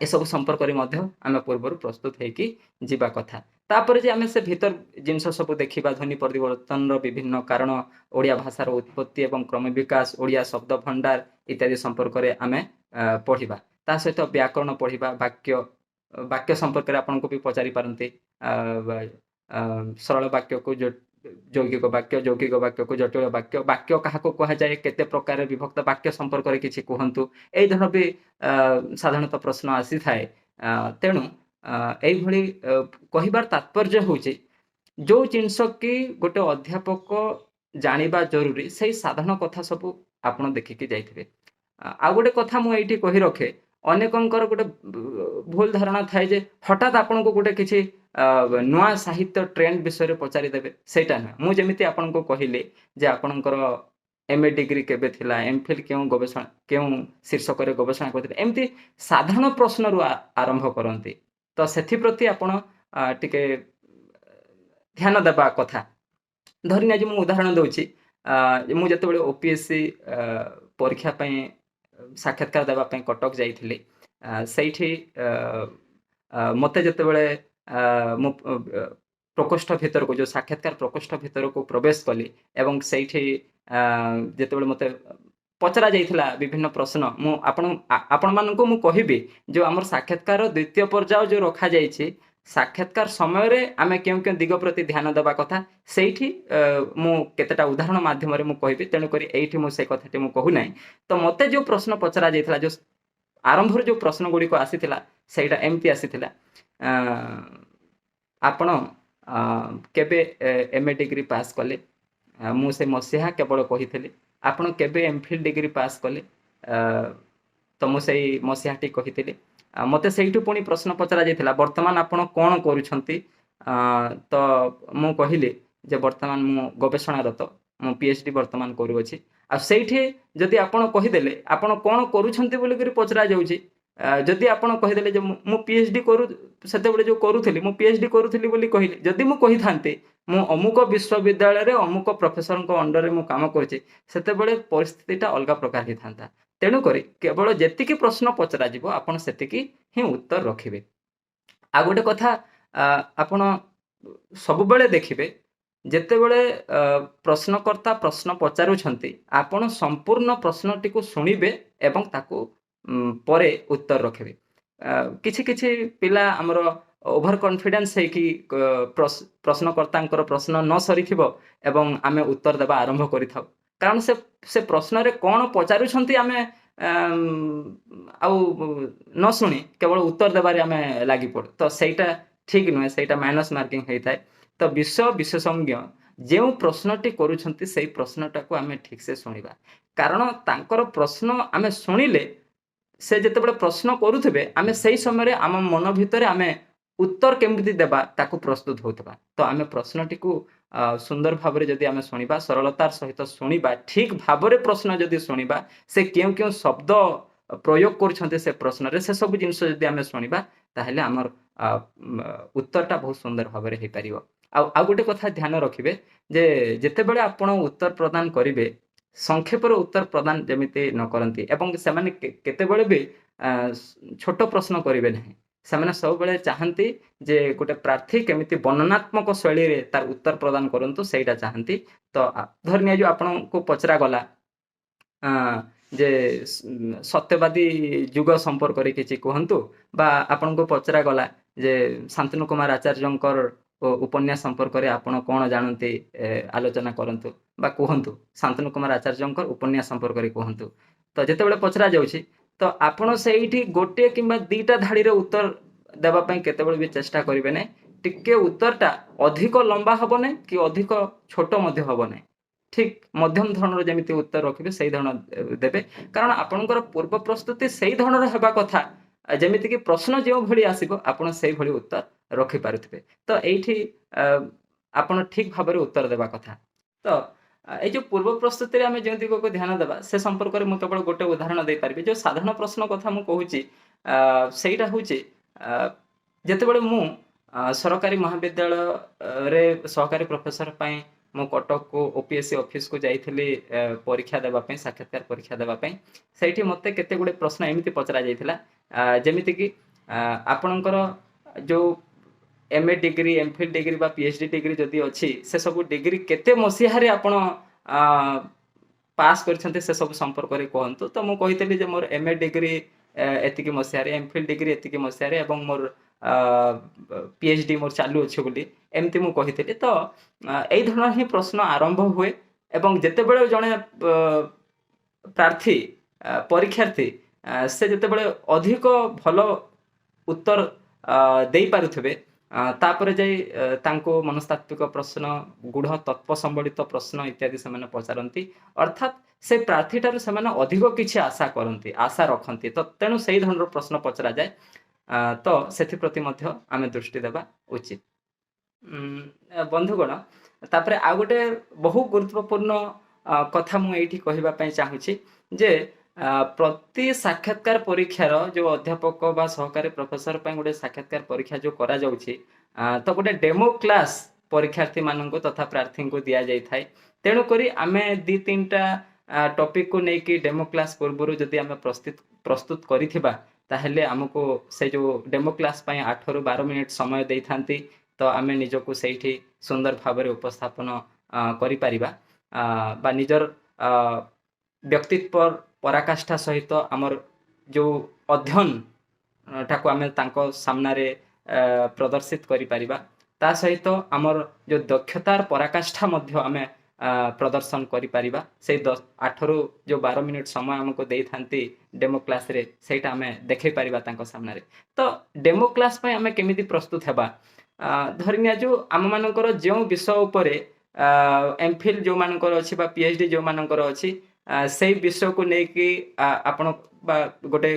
ଏସବୁ ସମ୍ପର୍କରେ ମଧ୍ୟ ଆମେ ପୂର୍ବରୁ ପ୍ରସ୍ତୁତ ହେଇକି ଯିବା କଥା। ତାପରେ ଯେ ଆମେ ସେ ଭିତର ଜିନିଷ ସବୁ ଦେଖିବା, ଧ୍ୱନି ପରିବର୍ତ୍ତନର ବିଭିନ୍ନ କାରଣ, ଓଡ଼ିଆ ଭାଷାର ଉତ୍ପତ୍ତି ଏବଂ କ୍ରମ ବିକାଶ, ଓଡ଼ିଆ ଶବ୍ଦ ଭଣ୍ଡାର ଇତ୍ୟାଦି ସମ୍ପର୍କରେ ଆମେ ପଢ଼ିବା। ତା ସହିତ ବ୍ୟାକରଣ ପଢ଼ିବା, ବାକ୍ୟ ସମ୍ପର୍କରେ ଆପଣଙ୍କୁ ବି ପଚାରି ପାରନ୍ତି, ସରଳ ବାକ୍ୟକୁ ଯୌଗିକ ବାକ୍ୟ, ଯୌଗିକ ବାକ୍ୟକୁ ଜଟିଳ ବାକ୍ୟ, ବାକ୍ୟ କାହାକୁ କୁହାଯାଏ, କେତେ ପ୍ରକାର ବିଭକ୍ତ ବାକ୍ୟ ସମ୍ପର୍କରେ କିଛି କୁହନ୍ତୁ, ଏଇ ଧରଣ ବି ସାଧାରଣତଃ ପ୍ରଶ୍ନ ଆସିଥାଏ। ତେଣୁ এইଭଳି କହିବାର ତାତ୍ପର୍ଯ୍ୟ ହେଉଛି ଯେଉଁ ଜିନିଷ କି ଗୋଟେ ଅଧ୍ୟାପକ ଜାଣିବା ଜରୁରୀ, ସେଇ ସାଧାରଣ କଥା ସବୁ ଆପଣ ଦେଖିକି ଯାଇଥିବେ। ଆଉ ଗୋଟେ କଥା ମୁଁ ଏଇଠି କହି ରଖେ, ଅନେକଙ୍କର ଗୋଟେ ଭୁଲ ଧାରଣା ଥାଏ ଯେ ହଠାତ୍ ଆପଣଙ୍କୁ ଗୋଟେ କିଛି ନୂଆ ସାହିତ୍ୟ ଟ୍ରେଣ୍ଡ ବିଷୟରେ ପଚାରିଦେବେ, ସେଇଟା ନୁହେଁ। ମୁଁ ଯେମିତି ଆପଣଙ୍କୁ କହିଲି ଯେ ଆପଣଙ୍କର MA ଡିଗ୍ରୀ କେବେ ଥିଲା, MPhil କେଉଁ ଶୀର୍ଷକରେ ଗବେଷଣା କରିଥିଲେ, ଏମିତି ସାଧାରଣ ପ୍ରଶ୍ନରୁ ଆରମ୍ଭ କରନ୍ତି। ତ ସେଥିପ୍ରତି ଆପଣ ଟିକେ ଧ୍ୟାନ ଦେବା କଥା। ଧରି ନିଅ, ମୁଁ ଉଦାହରଣ ଦେଉଛି, ମୁଁ ଯେତେବେଳେ OPSC ପରୀକ୍ଷା ପାଇଁ ସାକ୍ଷାତକାର ଦେବା ପାଇଁ କଟକ ଯାଇଥିଲି, ସେଇଠି ମୋତେ ଯେତେବେଳେ ମୁଁ ପ୍ରକୋଷ୍ଠ ଭିତରକୁ, ଯେଉଁ ସାକ୍ଷାତକାର ପ୍ରକୋଷ୍ଠ ଭିତରକୁ ପ୍ରବେଶ କଲି ଏବଂ ସେଇଠି ଯେତେବେଳେ ମୋତେ ପଚରା ଯାଇଥିଲା ବିଭିନ୍ନ ପ୍ରଶ୍ନ, ମୁଁ ଆପଣମାନଙ୍କୁ ମୁଁ କହିବି ଯେଉଁ ଆମର ସାକ୍ଷାତକାର ଦ୍ୱିତୀୟ ପର୍ଯ୍ୟାୟ ଯେଉଁ ରଖାଯାଇଛି, ସାକ୍ଷାତକାର ସମୟରେ ଆମେ କେଉଁ କେଉଁ ଦିଗ ପ୍ରତି ଧ୍ୟାନ ଦେବା କଥା, ସେଇଠି ମୁଁ କେତେଟା ଉଦାହରଣ ମାଧ୍ୟମରେ ମୁଁ କହିବି। ତେଣୁକରି ଏଇଠି ମୁଁ ସେ କଥାଟି ମୁଁ କହୁନାହିଁ। ତ ମୋତେ ଯେଉଁ ପ୍ରଶ୍ନ ପଚରା ଯାଇଥିଲା, ଯେଉଁ ଆରମ୍ଭରୁ ଯେଉଁ ପ୍ରଶ୍ନ ଗୁଡ଼ିକ ଆସିଥିଲା, ସେଇଟା ଏମିତି ଆସିଥିଲା, ଆପଣ କେବେ MA ଡିଗ୍ରୀ ପାସ୍ କଲେ? ମୁଁ ସେ ମସିହା କେବଳ କହିଥିଲି। ଆପଣ କେବେ MPhil ଡିଗ୍ରୀ ପାସ୍ କଲେ? ତ ମୁଁ ସେଇ ମସିହାଟି କହିଥିଲି। ମୋତେ ସେଇଠୁ ପୁଣି ପ୍ରଶ୍ନ ପଚରା ଯାଇଥିଲା, ବର୍ତ୍ତମାନ ଆପଣ କ'ଣ କରୁଛନ୍ତି? ତ ମୁଁ କହିଲି ଯେ ବର୍ତ୍ତମାନ ମୁଁ ଗବେଷଣାରତ, ମୁଁ PhD ବର୍ତ୍ତମାନ କରୁଅଛି। ଆଉ ସେଇଠି ଯଦି ଆପଣ କହିଦେଲେ ଆପଣ କ'ଣ କରୁଛନ୍ତି ବୋଲିକରି ପଚରା ଯାଉଛି, ଯଦି ଆପଣ କହିଦେଲେ ଯେ ମୁଁ PhD ସେତେବେଳେ ଯେଉଁ କରୁଥିଲି, ମୁଁ PhD କରୁଥିଲି ବୋଲି କହିଲି, ଯଦି ମୁଁ କହିଥାନ୍ତି ମୁଁ ଅମୁକ ବିଶ୍ୱବିଦ୍ୟାଳୟରେ ଅମୁକ ପ୍ରଫେସରଙ୍କ ଅଣ୍ଡରରେ ମୁଁ କାମ କରୁଛି, ସେତେବେଳେ ପରିସ୍ଥିତିଟା ଅଲଗା ପ୍ରକାର ହେଇଥାନ୍ତା। ତେଣୁକରି କେବଳ ଯେତିକି ପ୍ରଶ୍ନ ପଚରାଯିବ ଆପଣ ସେତିକି ହିଁ ଉତ୍ତର ରଖିବେ। ଆଉ ଗୋଟେ କଥା ଆପଣ ସବୁବେଳେ ଦେଖିବେ ଯେତେବେଳେ ପ୍ରଶ୍ନକର୍ତ୍ତା ପ୍ରଶ୍ନ ପଚାରୁଛନ୍ତି ଆପଣ ସମ୍ପୂର୍ଣ୍ଣ ପ୍ରଶ୍ନଟିକୁ ଶୁଣିବେ ଏବଂ ତାକୁ ପରେ ଉତ୍ତର ରଖିବେ। କିଛି କିଛି ପିଲା ଆମର ଓଭର କନଫିଡେନ୍ସ ହେଇକି ପ୍ରଶ୍ନକର୍ତ୍ତାଙ୍କର ପ୍ରଶ୍ନ ନ ସରିଥିବ ଏବଂ ଆମେ ଉତ୍ତର ଦେବା ଆରମ୍ଭ କରିଥାଉ, କାରଣ ସେ ପ୍ରଶ୍ନରେ କ'ଣ ପଚାରୁଛନ୍ତି ଆମେ ଆଉ ନ ଶୁଣି କେବଳ ଉତ୍ତର ଦେବାରେ ଆମେ ଲାଗି ପଡ଼ୁ। ତ ସେଇଟା ଠିକ୍ ନୁହେଁ, ସେଇଟା ମାଇନସ୍ ମାର୍କିଂ ହେଇଥାଏ। ତ ବିଷୟ ବିଶେଷଜ୍ଞ ଯେଉଁ ପ୍ରଶ୍ନଟି କରୁଛନ୍ତି ସେଇ ପ୍ରଶ୍ନଟାକୁ ଆମେ ଠିକ୍ସେ ଶୁଣିବା, କାରଣ ତାଙ୍କର ପ୍ରଶ୍ନ ଆମେ ଶୁଣିଲେ ସେ ଯେତେବେଳେ ପ୍ରଶ୍ନ କରୁଥିବେ ଆମେ ସେଇ ସମୟରେ ଆମ ମନ ଭିତରେ ଆମେ ଉତ୍ତର କେମିତି ଦେବା ତାକୁ ପ୍ରସ୍ତୁତ ହେଉଥିବା। ତ ଆମେ ପ୍ରଶ୍ନଟିକୁ ସୁନ୍ଦର ଭାବରେ ଯଦି ଆମେ ଶୁଣିବା, ସରଳତାର ସହିତ ଶୁଣିବା, ଠିକ୍ ଭାବରେ ପ୍ରଶ୍ନ ଯଦି ଶୁଣିବା, ସେ କେଉଁ କେଉଁ ଶବ୍ଦ ପ୍ରୟୋଗ କରୁଛନ୍ତି ସେ ପ୍ରଶ୍ନରେ, ସେ ସବୁ ଜିନିଷ ଯଦି ଆମେ ଶୁଣିବା ତାହେଲେ ଆମର ଉତ୍ତରଟା ବହୁତ ସୁନ୍ଦର ଭାବରେ ହେଇପାରିବ। ଆଉ ଗୋଟେ କଥା ଧ୍ୟାନ ରଖିବେ ଯେ ଯେତେବେଳେ ଆପଣ ଉତ୍ତର ପ୍ରଦାନ କରିବେ ସଂକ୍ଷେପରେ ଉତ୍ତର ପ୍ରଦାନ ଯେମିତି ନ କରନ୍ତି ଏବଂ ସେମାନେ କେତେବେଳେ ବି ଛୋଟ ପ୍ରଶ୍ନ କରିବେ ନାହିଁ। ସେମାନେ ସବୁବେଳେ ଚାହାନ୍ତି ଯେ ଗୋଟେ ପ୍ରାର୍ଥୀ କେମିତି ବର୍ଣ୍ଣନାତ୍ମକ ଶୈଳୀରେ ତାର ଉତ୍ତର ପ୍ରଦାନ କରନ୍ତୁ, ସେଇଟା ଚାହାନ୍ତି। ତ ଧରି ନିଆଯିବ ଆପଣଙ୍କୁ ପଚରାଗଲା ଯେ ସତ୍ୟବାଦୀ ଯୁଗ ସମ୍ପର୍କରେ କିଛି କୁହନ୍ତୁ, ବା ଆପଣଙ୍କୁ ପଚରାଗଲା ଯେ ଶାନ୍ତନୁ କୁମାର ଆଚାର୍ଯ୍ୟଙ୍କର ଉପନ୍ୟାସ ସମ୍ପର୍କରେ ଆପଣ କ'ଣ ଜାଣନ୍ତି ଆଲୋଚନା କରନ୍ତୁ ବା କୁହନ୍ତୁ, ଶାନ୍ତନୁ କୁମାର ଆଚାର୍ଯ୍ୟଙ୍କର ଉପନ୍ୟାସ ସମ୍ପର୍କରେ କୁହନ୍ତୁ। ତ ଯେତେବେଳେ ପଚରା ଯାଉଛି ତ ଆପଣ ସେଇଠି ଗୋଟିଏ କିମ୍ବା ଦୁଇଟା ଧାଡ଼ିରେ ଉତ୍ତର ଦେବା ପାଇଁ କେତେବେଳେ ବି ଚେଷ୍ଟା କରିବେ ନାହିଁ। ଟିକେ ଉତ୍ତରଟା ଅଧିକ ଲମ୍ବା ହେବ ନାହିଁ କି ଅଧିକ ଛୋଟ ମଧ୍ୟ ହେବ ନାହିଁ, ଠିକ୍ ମଧ୍ୟମ ଧରଣର ଯେମିତି ଉତ୍ତର ରଖିବେ ସେଇ ଧରଣ ଦେବେ, କାରଣ ଆପଣଙ୍କର ପୂର୍ବ ପ୍ରସ୍ତୁତି ସେଇ ଧରଣର ହେବା କଥା ଯେମିତିକି ପ୍ରଶ୍ନ ଯେଉଁଭଳି ଆସିବ ଆପଣ ସେଇଭଳି ଉତ୍ତର ରଖିପାରୁଥିବେ। ତ ଏଇଠି ଆପଣ ଠିକ୍ ଭାବରେ ଉତ୍ତର ଦେବା କଥା। ତ এই ଯେଉଁ ପୂର୍ବ ପ୍ରସ୍ତୁତିରେ ଆମେ ଯେଉଁ ଦିଗକୁ ଧ୍ୟାନ ଦେବା ସେ ସମ୍ପର୍କରେ ମୁଁ କେବଳ ଗୋଟେ ଉଦାହରଣ ଦେଇପାରିବି। ଯେଉଁ ସାଧାରଣ ପ୍ରଶ୍ନ କଥା ମୁଁ କହୁଛି ସେଇଟା ହେଉଛି ଯେତେବେଳେ ମୁଁ ସରକାରୀ ମହାବିଦ୍ୟାଳୟରେ ସହକାରୀ ପ୍ରଫେସର ପାଇଁ ମୁଁ କଟକକୁ OPSC ଅଫିସକୁ ଯାଇଥିଲି ପରୀକ୍ଷା ଦେବା ପାଇଁ, ସାକ୍ଷାତକାର ପରୀକ୍ଷା ଦେବା ପାଇଁ। ସେଇଠି ମୋତେ କେତେ ଗୁଡ଼ିଏ ପ୍ରଶ୍ନ ଏମିତି ପଚରା ଯାଇଥିଲା ଯେମିତିକି ଆପଣଙ୍କର ଯେଉଁ MA ଡିଗ୍ରୀ, MPhil ଡିଗ୍ରୀ ବା PhD ଡିଗ୍ରୀ ଯଦି ଅଛି ସେ ସବୁ ଡିଗ୍ରୀ କେତେ ମସିହାରେ ଆପଣ ପାସ୍ କରିଛନ୍ତି ସେ ସବୁ ସମ୍ପର୍କରେ କୁହନ୍ତୁ। ତ ମୁଁ କହିଥିଲି ଯେ ମୋର MA ଡିଗ୍ରୀ ଏତିକି ମସିହାରେ, MPhil ଡିଗ୍ରୀ ଏତିକି ମସିହାରେ ଏବଂ ମୋର PhD ମୋର ଚାଲୁଅଛି ବୋଲି ଏମିତି ମୁଁ କହିଥିଲି। ତ ଏଇ ଧରଣ ହିଁ ପ୍ରଶ୍ନ ଆରମ୍ଭ ହୁଏ ଏବଂ ଯେତେବେଳେ ଜଣେ ପ୍ରାର୍ଥୀ ପରୀକ୍ଷାର୍ଥୀ ସେ ଯେତେବେଳେ ଅଧିକ ଭଲ ଉତ୍ତର ଦେଇପାରୁଥିବେ ତାପରେ ଯାଇ ତାଙ୍କୁ ମନସ୍ତାତ୍ତ୍ୱିକ ପ୍ରଶ୍ନ, ଗୂଢ଼ ତତ୍ତ୍ୱ ସମ୍ବଳିତ ପ୍ରଶ୍ନ ଇତ୍ୟାଦି ସେମାନେ ପଚାରନ୍ତି, ଅର୍ଥାତ୍ ସେ ପ୍ରାର୍ଥୀଠାରୁ ସେମାନେ ଅଧିକ କିଛି ଆଶା କରନ୍ତି, ଆଶା ରଖନ୍ତି। ତ ତେଣୁ ସେଇ ଧରଣର ପ୍ରଶ୍ନ ପଚରାଯାଏ। ତ ସେଥିପ୍ରତି ମଧ୍ୟ ଆମେ ଦୃଷ୍ଟି ଦେବା ଉଚିତ। ବନ୍ଧୁଗଣ, ତାପରେ ଆଉ ଗୋଟେ ବହୁ ଗୁରୁତ୍ୱପୂର୍ଣ୍ଣ କଥା ମୁଁ ଏଇଠି କହିବା ପାଇଁ ଚାହୁଁଛି ଯେ ପ୍ରତି ସାକ୍ଷାତକାର ପରୀକ୍ଷାର ଯେଉଁ ଅଧ୍ୟାପକ ବା ସହକାରୀ ପ୍ରଫେସର ପାଇଁ ଗୋଟେ ସାକ୍ଷାତକାର ପରୀକ୍ଷା ଯେଉଁ କରାଯାଉଛି ତ ଗୋଟେ ଡେମୋ କ୍ଲାସ୍ ପରୀକ୍ଷାର୍ଥୀମାନଙ୍କୁ ତଥା ପ୍ରାର୍ଥୀଙ୍କୁ ଦିଆଯାଇଥାଏ। ତେଣୁକରି ଆମେ 2-3ଟା ଟପିକକୁ ନେଇକି ଡେମୋ କ୍ଲାସ୍ ପୂର୍ବରୁ ଯଦି ଆମେ ପ୍ରସ୍ତୁତ କରିଥିବା ତାହେଲେ ଆମକୁ ସେ ଯେଉଁ ଡେମୋ କ୍ଲାସ୍ ପାଇଁ 8ରୁ 12 ମିନିଟ୍ ସମୟ ଦେଇଥାନ୍ତି। ତ ଆମେ ନିଜକୁ ସେଇଠି ସୁନ୍ଦର ଭାବରେ ଉପସ୍ଥାପନ କରିପାରିବା ବା ନିଜର ବ୍ୟକ୍ତିତ୍ୱ ପରାକାଷ୍ଠା ସହିତ ଆମର ଯେଉଁ ଅଧ୍ୟୟନଟାକୁ ଆମେ ତାଙ୍କ ସାମ୍ନାରେ ପ୍ରଦର୍ଶିତ କରିପାରିବା। ତା ସହିତ ଆମର ଯେଉଁ ଦକ୍ଷତାର ପରାକାଷ୍ଠା ମଧ୍ୟ ଆମେ ପ୍ରଦର୍ଶନ କରିପାରିବା। ସେଇ 8ରୁ ଯେଉଁ 12 ମିନିଟ୍ ସମୟ ଆମକୁ ଦେଇଥାନ୍ତି ଡେମୋ କ୍ଲାସ୍ରେ ସେଇଟା ଆମେ ଦେଖାଇ ପାରିବା ତାଙ୍କ ସାମ୍ନାରେ। ତ ଡେମୋ କ୍ଲାସ୍ ପାଇଁ ଆମେ କେମିତି ପ୍ରସ୍ତୁତ ହେବା? ଧରି ନିଆଯାଉ ଆମମାନଙ୍କର ଯେଉଁ ବିଷୟ ଉପରେ MPhil ଯେଉଁମାନଙ୍କର ଅଛି ବା PhD ଯେଉଁମାନଙ୍କର ଅଛି ସେଇ ବିଷୟକୁ ନେଇକି ଆପଣ ବା ଗୋଟେ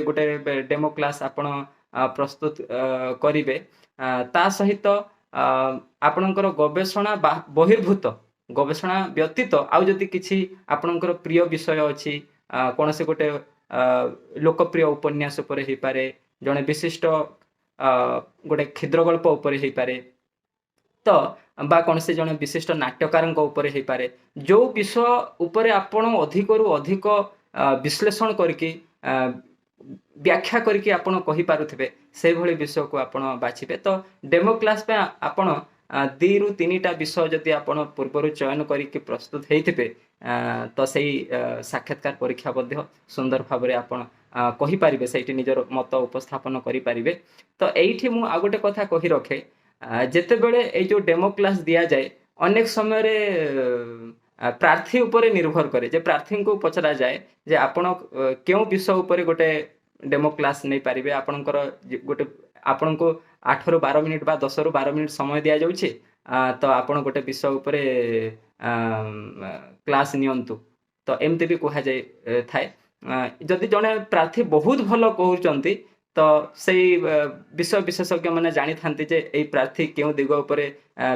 ଡେମୋ କ୍ଲାସ୍ ଆପଣ ପ୍ରସ୍ତୁତ କରିବେ। ତା ସହିତ ଆପଣଙ୍କର ଗବେଷଣା ବହିର୍ଭୂତ, ଗବେଷଣା ବ୍ୟତୀତ ଆଉ ଯଦି କିଛି ଆପଣଙ୍କର ପ୍ରିୟ ବିଷୟ ଅଛି, କୌଣସି ଗୋଟେ ଲୋକପ୍ରିୟ ଉପନ୍ୟାସ ଉପରେ ହେଇପାରେ, ଜଣେ ବିଶିଷ୍ଟ ଗୋଟେ କ୍ଷୁଦ୍ର ଗଳ୍ପ ଉପରେ ହେଇପାରେ, ତ ବା କୌଣସି ଜଣେ ବିଶିଷ୍ଟ ନାଟ୍ୟକାରଙ୍କ ଉପରେ ହେଇପାରେ, ଯେଉଁ ବିଷୟ ଉପରେ ଆପଣ ଅଧିକରୁ ଅଧିକ विश्लेषण करके व्याख्या करके आपण कहि पारुथिबे से भली विषय को आपण बाछिबे। तो डेमो क्लास पे आपण 2 रु 3टा विषय जदि आपण पूर्वरु चयन करके प्रस्तुत हेइथिबे तो सेही साक्षात्कार परीक्षा मध्ये सुंदर भाबरे आपण कहि पारिबे, सेठी निजर मत उपस्थापन करि पारिबे। तो एइठी मु आ गोटे कथा कहि रखे, जेते बेले ए जो डेमो क्लास दिया जाए अनेक समय रे प्रार्थी उपरे निर्भर करे, जे प्रार्थी को पचरा जाए जे आपण केउ विषय उपरे गोटे डेमो क्लास नहीं पारिबे, आपणकर गोटे आपण को 8 रु 12 मिनिट बा 10 रु 12 मिनिट समय दिया जाउछि, तो आपण गोटे विषय उपरे क्लास नियंतु। तो एमती भी कहा जाए थाए, जदि जने प्रार्थी बहुत भलो कहउचंती तो सेई विषय विशेषज्ञ माने जानी थांती जे एई प्रार्थी केउ दिग उपरे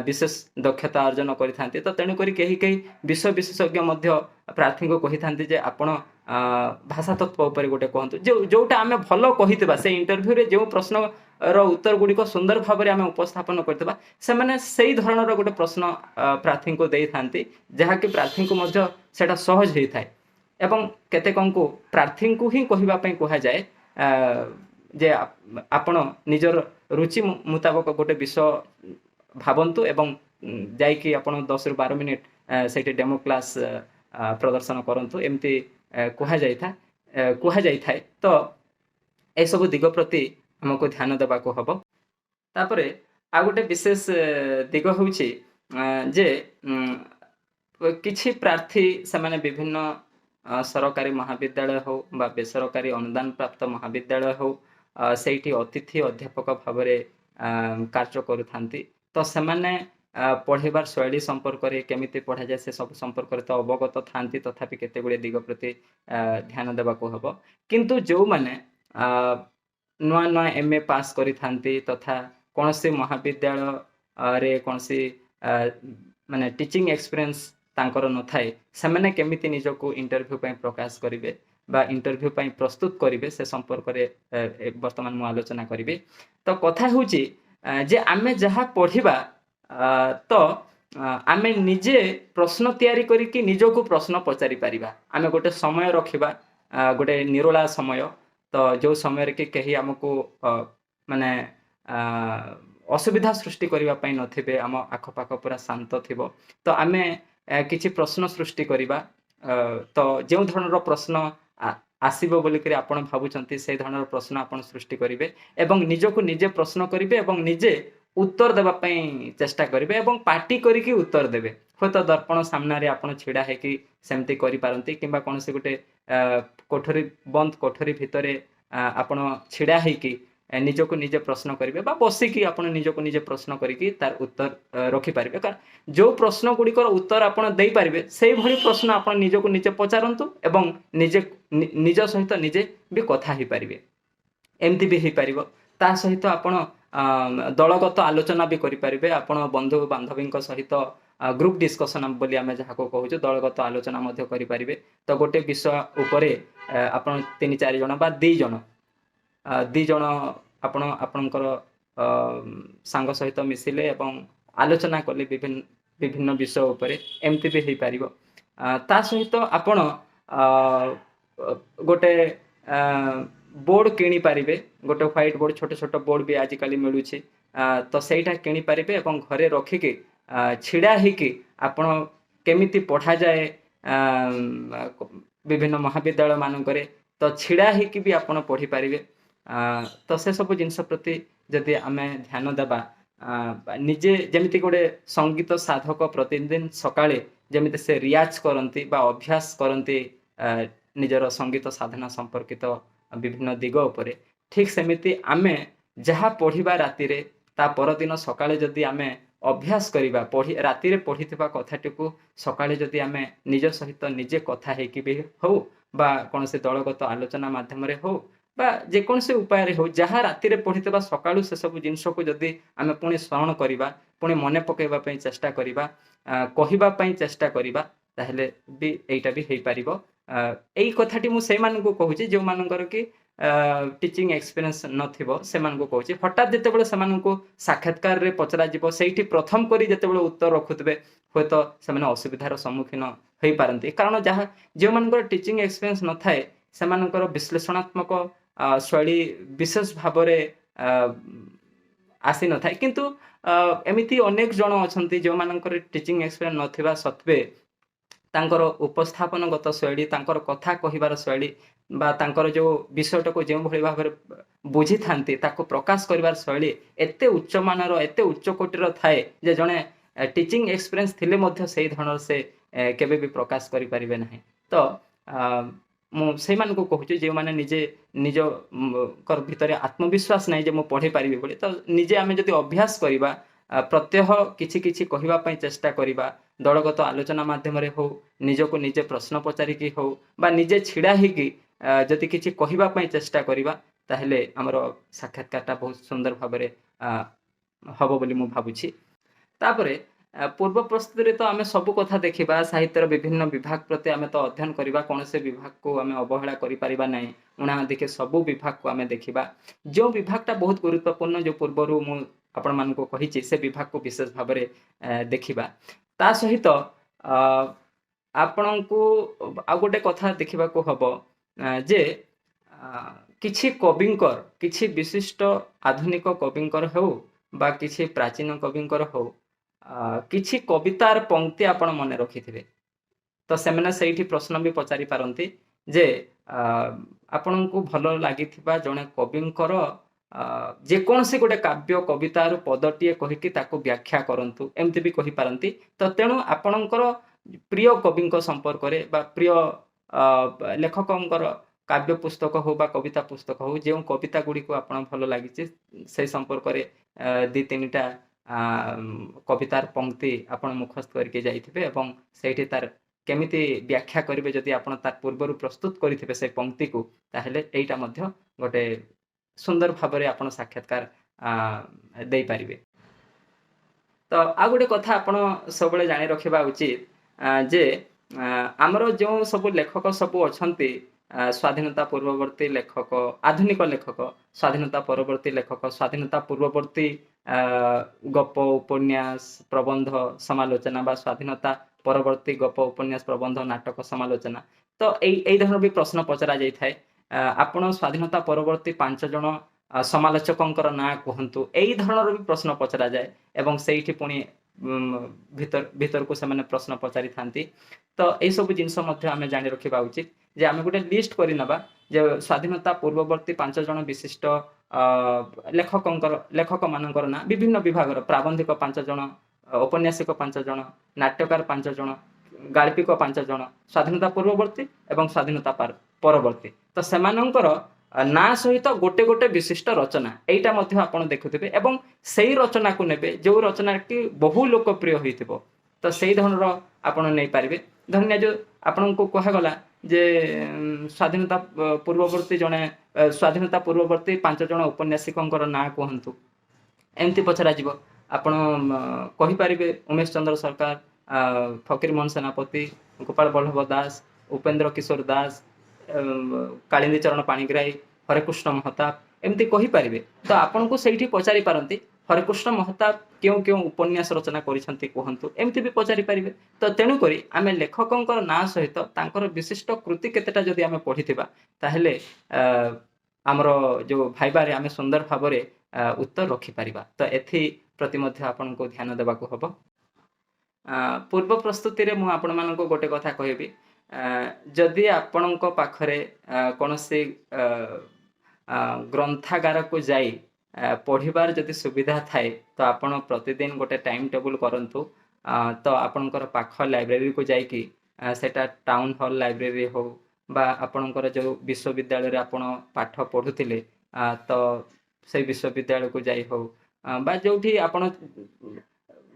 विशेष दक्षता अर्जन करि थांती। तो तेणु करी केही केही विषय विशेषज्ञ मध्य प्रार्थी को कहि थांती जे आपण भाषा तत्व उपरे गोटे कहंतु, जो जोटा आमे भलो कहितबा से इंटरव्यू रे जो प्रश्न रो उत्तर गुडी को सुंदर भाबरे आमे उपस्थापन करतबा, से माने सेही धरणर गोटे प्रश्न प्रार्थी को देई थांती, जहा कि प्रार्थी को मध्य सेटा सहज हेई थाए। एवं केतेकंकु प्रार्थी को ही कहिबा पई कहा जाए जे आपण निजर रुचि मुताबक गोटे विषय भावंतु एवं जाइकी आपण 10 रु 12 मिनिट सेठी डेमो क्लास प्रदर्शन करंतु, एमती कहा जाई थाए। तो ए सब दिग प्रति हमको ध्यान देबा को हबो। तापरे आ गोटे विशेष दिग होउछि जे किछि प्रार्थी से माने विभिन्न सरकारी महाविद्यालय हो बा बेसरकारी अनुदान प्राप्त महाविद्यालय हो सेठी अतिथि अध्यापक भावरे कार्य करू थांती। तो से माने पढ़ेबार शैली संपर्क रे केमिति पढ़ा जाए से सब संपर्क रे तो अवगत थांती, तथापि केते गुडे दिग प्रति ध्यान देबा को हबो। किंतु जो माने नुआ नुआ एमए पास करी थांती तथा कोनसे महाविद्यालय रे कोनसे माने टीचिंग एक्सपीरियंस तांकर न थाए, से माने केमिति निजको इंटरव्यू पय प्रकाश करिवे बा इंटरव्यू पय प्रस्तुत करिवे से संपर्क रे वर्तमान मु आलोचना करिवे। तो कथा होची जे आमे जहा पढ़िबा तो आमे निजे प्रश्न तैयारी करिकि निजको प्रश्न पचारि पारिबा। आमे गोटे समय रखिबा, गोटे निरोला समय, तो जो समय रे कि कही हमको माने असुविधा सृष्टि करिबा पय नथिबे, आम आखपाख पूरा शांत थिबो, तो आमे किछि प्रश्न सृष्टि करिबा। तो जो धरणर प्रश्न आसीबो बोली करी आपण भाबुचंती से धरणर प्रश्न आपण सृष्टि करिवे एवं निजको निजे प्रश्न करिवे एवं निजे उत्तर देबा पई चेष्टा करिवे एवं पार्टी करिकि उत्तर देबे। होतो दर्पण सामना रे आपण छिडा हे कि सेमती करि पारंती, किंबा कोनसे गोटे कोठरी बंद कोठरी भितरे आपण छिडा हे कि निजको निजे प्रश्न करिवे बा बसी कि आपण निजको निजे प्रश्न करिकि तार उत्तर रखि पारिबे। कारण जो प्रश्न गुडिकर उत्तर आपण देई पारिबे सेही भली प्रश्न आपण निजको निजे पचारंतु एवं निजे निज सहित निजे भी कथा ही पारिबे। एमती भी ही पारिबो। ता सहित आपण दलगत आलोचना भी करि पारिबे, आपण बंधु बांधवींक सहित ग्रुप डिस्कशन बोली आमे जहा को कहूछु दलगत आलोचना मध्ये करि पारिबे। तो गोटे विषय उपरे आपण 3-4 जण बा 2 जण आपण आपणकर सांग सहित मिसिले एवं आलोचना कले विभिन्न विषय उपरे, एमती भी हेई पारिबो। ता सहित आपण गोटे बोर्ड किनी पारिबे, गोटे व्हाइट बोर्ड छोटे छोटे बोर्ड भी आजिकल मिलुछि, तो सेटा किनी पारिबे एवं घरे रखिके छिड़ा हिकी आपण केमिति पढ़ा जाए विभिन्न महाविद्यालय मानकरे, तो छिड़ा हिकी भी आपण पढ़ी पारिबे। तो से सब जिनस प्रति जदि आमे ध्यान देबा, निजे जेमिति गोटे संगीत साधक प्रतिदिन सकाळे जेमिति से रियाज करंती बा अभ्यास करंती निजर संगीत साधना संपर्कित विभिन्न दिग उपरे, ठीक सेमिति आमे जहा पढ़िबा राति रे ता परदिन सकाळे जदि आमे अभ्यास करिबा, पढ़ी राति रे पढ़िथिबा कथाटिकु सकाळे जदि आमे निज सहित निजे कथा हेकि भी हो बा कोनसे दलगत आलोचना माध्यम रे हो बा जे कोनसे उपाय रे हो, जहा राति रे पढ़िथिबा सकाळु से सब जिंस को जदि आमे पुणी स्मरण करिबा, पुणी मने पकेबा पई चेष्टा करिबा, कहिबा पई चेष्टा करिबा, ताहेले भी एइटा भी हेई पारिबो। एई कथाटी मु से मानकु कहूची जो मानकर कि टीचिंग एक्सपीरियंस नथिबो सेमानकु कहूची हठात जेतेबेले सेमानकु साक्षात्कार रे पचरा जिवो सेठी प्रथम करी जेतेबेले उत्तर रखुतबे होय तो सेमाने असुविधार सम्मुखीन होई पारंती कारण जहा जे मानकर टीचिंग एक्सपीरियंस न थाए सेमानकर विश्लेषणात्मक शैली विशेष भाबरे आसी न थाए किंतु एमिति अनेक जण अछंती जो मानकर टीचिंग एक्सपीरियंस नथिबा सत्वे तांकर उपस्थापनगत शैली तांकर कथा कहिबार शैली बा तांकर जो विषयटाको जो भली भाबरे बुझी थांती ताको प्रकाश करिवार शैली एते उच्च मानर एते उच्च कोटिर थाए जे जणे टीचिंग एक्सपीरियंस थिले मध्य सेही धৰণৰ से केबे भी प्रकाश करि परिबे नाही तो मु सेही मान को कहूची जे माने निजे निज कर भितरे आत्मविश्वास नाही जे मु पढे पारिबे बोली तो निजे आमे जति अभ्यास करिबा प्रत्यह किछि किछि कहिबा पई चेष्टा करिबा दलगत आलोचना माध्यम रे हो निजको निजे प्रश्न पचारि की हो बा निजे छिडा ही की जति किछि कहिबा पई चेष्टा करिबा ताहेले हमरो साक्षात्कारटा बहुत सुंदर भाबरे हबो बोली मु भाबुछि तापरे पूर्व प्रस्तुति रे तो आमे सब कथा देखिबा साहित्यर विभिन्न विभाग प्रति आमे तो अध्ययन करिबा कोन से विभाग को आमे अवहेला करि परिबा नै उणा दिखे सब विभाग को आमे देखिबा जो विभागटा बहुत गुरुत्वपूर्ण जो पूर्वरु मु आपण मान को कहिछि से विभाग को विशेष भाबरे देखिबा ता सहित आपण को आ गोटे कथा देखिबा को हबो जे किछि कविंकर किछि विशिष्ट आधुनिक कविंकर हो बा किछि प्राचीन कविंकर हो किछि कवितार पंक्ति आपण मने रखिथिबे तो सेमने सेठी प्रश्न भी पचारि पारंती जे आपण को भलो लागिथिबा जणे कविंकर जे कोन से गोटे काव्य कवितार पदटिए कहिकि ताको व्याख्या करंतु एमति भी कहि पारंती तो तेणु आपणकर प्रिय कविंक संपर्क रे बा प्रिय लेखकंकर काव्य पुस्तक हो बा कविता पुस्तक हो जे कविता गुडी को आपण भलो लागिछि से संपर्क रे दि तीनटा कवितार पंक्ति आपण मुखस्त करके जाइथिबे एवं सेठी तार केमिति व्याख्या करिवे जदि आपण तार पूर्वरु प्रस्तुत करिथिबे से पंक्ति को ताहेले एटा मध्य गोटे सुंदर भाबरे आपण साक्षात्कार देई पारिबे तो आ गोटे कथा आपण सबले जानि रखिबा उचित जे हमरो जो सब लेखक सब अछंती स्वाधीनता पूर्ववर्ती लेखक आधुनिक लेखक स्वाधीनता परवर्ती लेखक स्वाधीनता पूर्ववर्ती गप उपन्यास प्रबंध समालोचना बा स्वाधीनता परवर्ती गप उपन्यास प्रबंध नाटक समालोचना तो एई धरण भी प्रश्न पचरा जाई थाए आपण स्वाधीनता परवर्ती 5 जण समालोचकंकर ना कहंतु एई धरणर भी प्रश्न पचरा जाए एवं सेठी पुनी भीतर को से प्रश्न पचारि थांती तो एई सब जिंस मध्य आमे जानि रखिबा उचित जे आमे गोटे लिस्ट करि नबा जे स्वाधीनता पूर्ववर्ती 5 जण विशिष्ट लेखक मानकर ना विभिन्न विभागर प्राबंधिक 5 जण औपन्यासिक 5 जण नाट्यकार 5 जण गाल्पिक 5 जण स्वाधीनता पूर्ववर्ती एवं स्वाधीनता परवर्ती तो सेमानंकर ना सहित गोटे गोटे विशिष्ट रचना एटा मध्य आपण देखुथिबे एवं सेही रचना को नेबे जो रचना की बहु लोकप्रिय होइथिबो तो सेही धरणर आपण नै पारिबे धन्य जो आपण को कहा गला जे स्वाधीनता पूर्ववर्ती जणे स्वाधीनता पूर्ववर्ती 5 जण उपन्यासिकंकर ना कहंतु एमती पचरा जीवो आपण कहि पारिबे उमेश चंद्र सरकार फकीर मोहन सेनापति गोपाल बल्लभ दास उपेंद्र किशोर दास कालिंदी चरण पाणिग्राही हरेकृष्ण महताब एमती कहि पारिबे तो आपण को सेठी पचारि पारंती हरेकृष्ण महताब क्यों क्यों उपन्यास रचना करिसंती कहंतु एमती भी पचारि पारिबे तो तेनु करी आमे लेखकंकर ना सहित तांकर विशिष्ट कृति केतेटा जदि आमे पढिथिबा ताहेले हमरो जो भाइबारे आमे सुंदर भाबरे उत्तर रखि पारिबा तो एथि प्रति मध्य आपण को ध्यान देबा को हबो पूर्व प्रस्तुति रे मु आपण मानको गोटे कथा कहबी जदि आपणक पाखरे कोनोसी ग्रंथागार को जाई पढ़िबार जदि सुविधा थाए तो आपण प्रतिदिन गोटे टाइम टेबल करंतु तो आपणकर पाख लाइब्रेरी को जाई कि सेटा टाउन हॉल लाइब्रेरी हो बा आपणकर जो विश्वविद्यालय रे आपण पाठ पढुतिले तो से विश्वविद्यालय को जाई हो बा जोठी आपण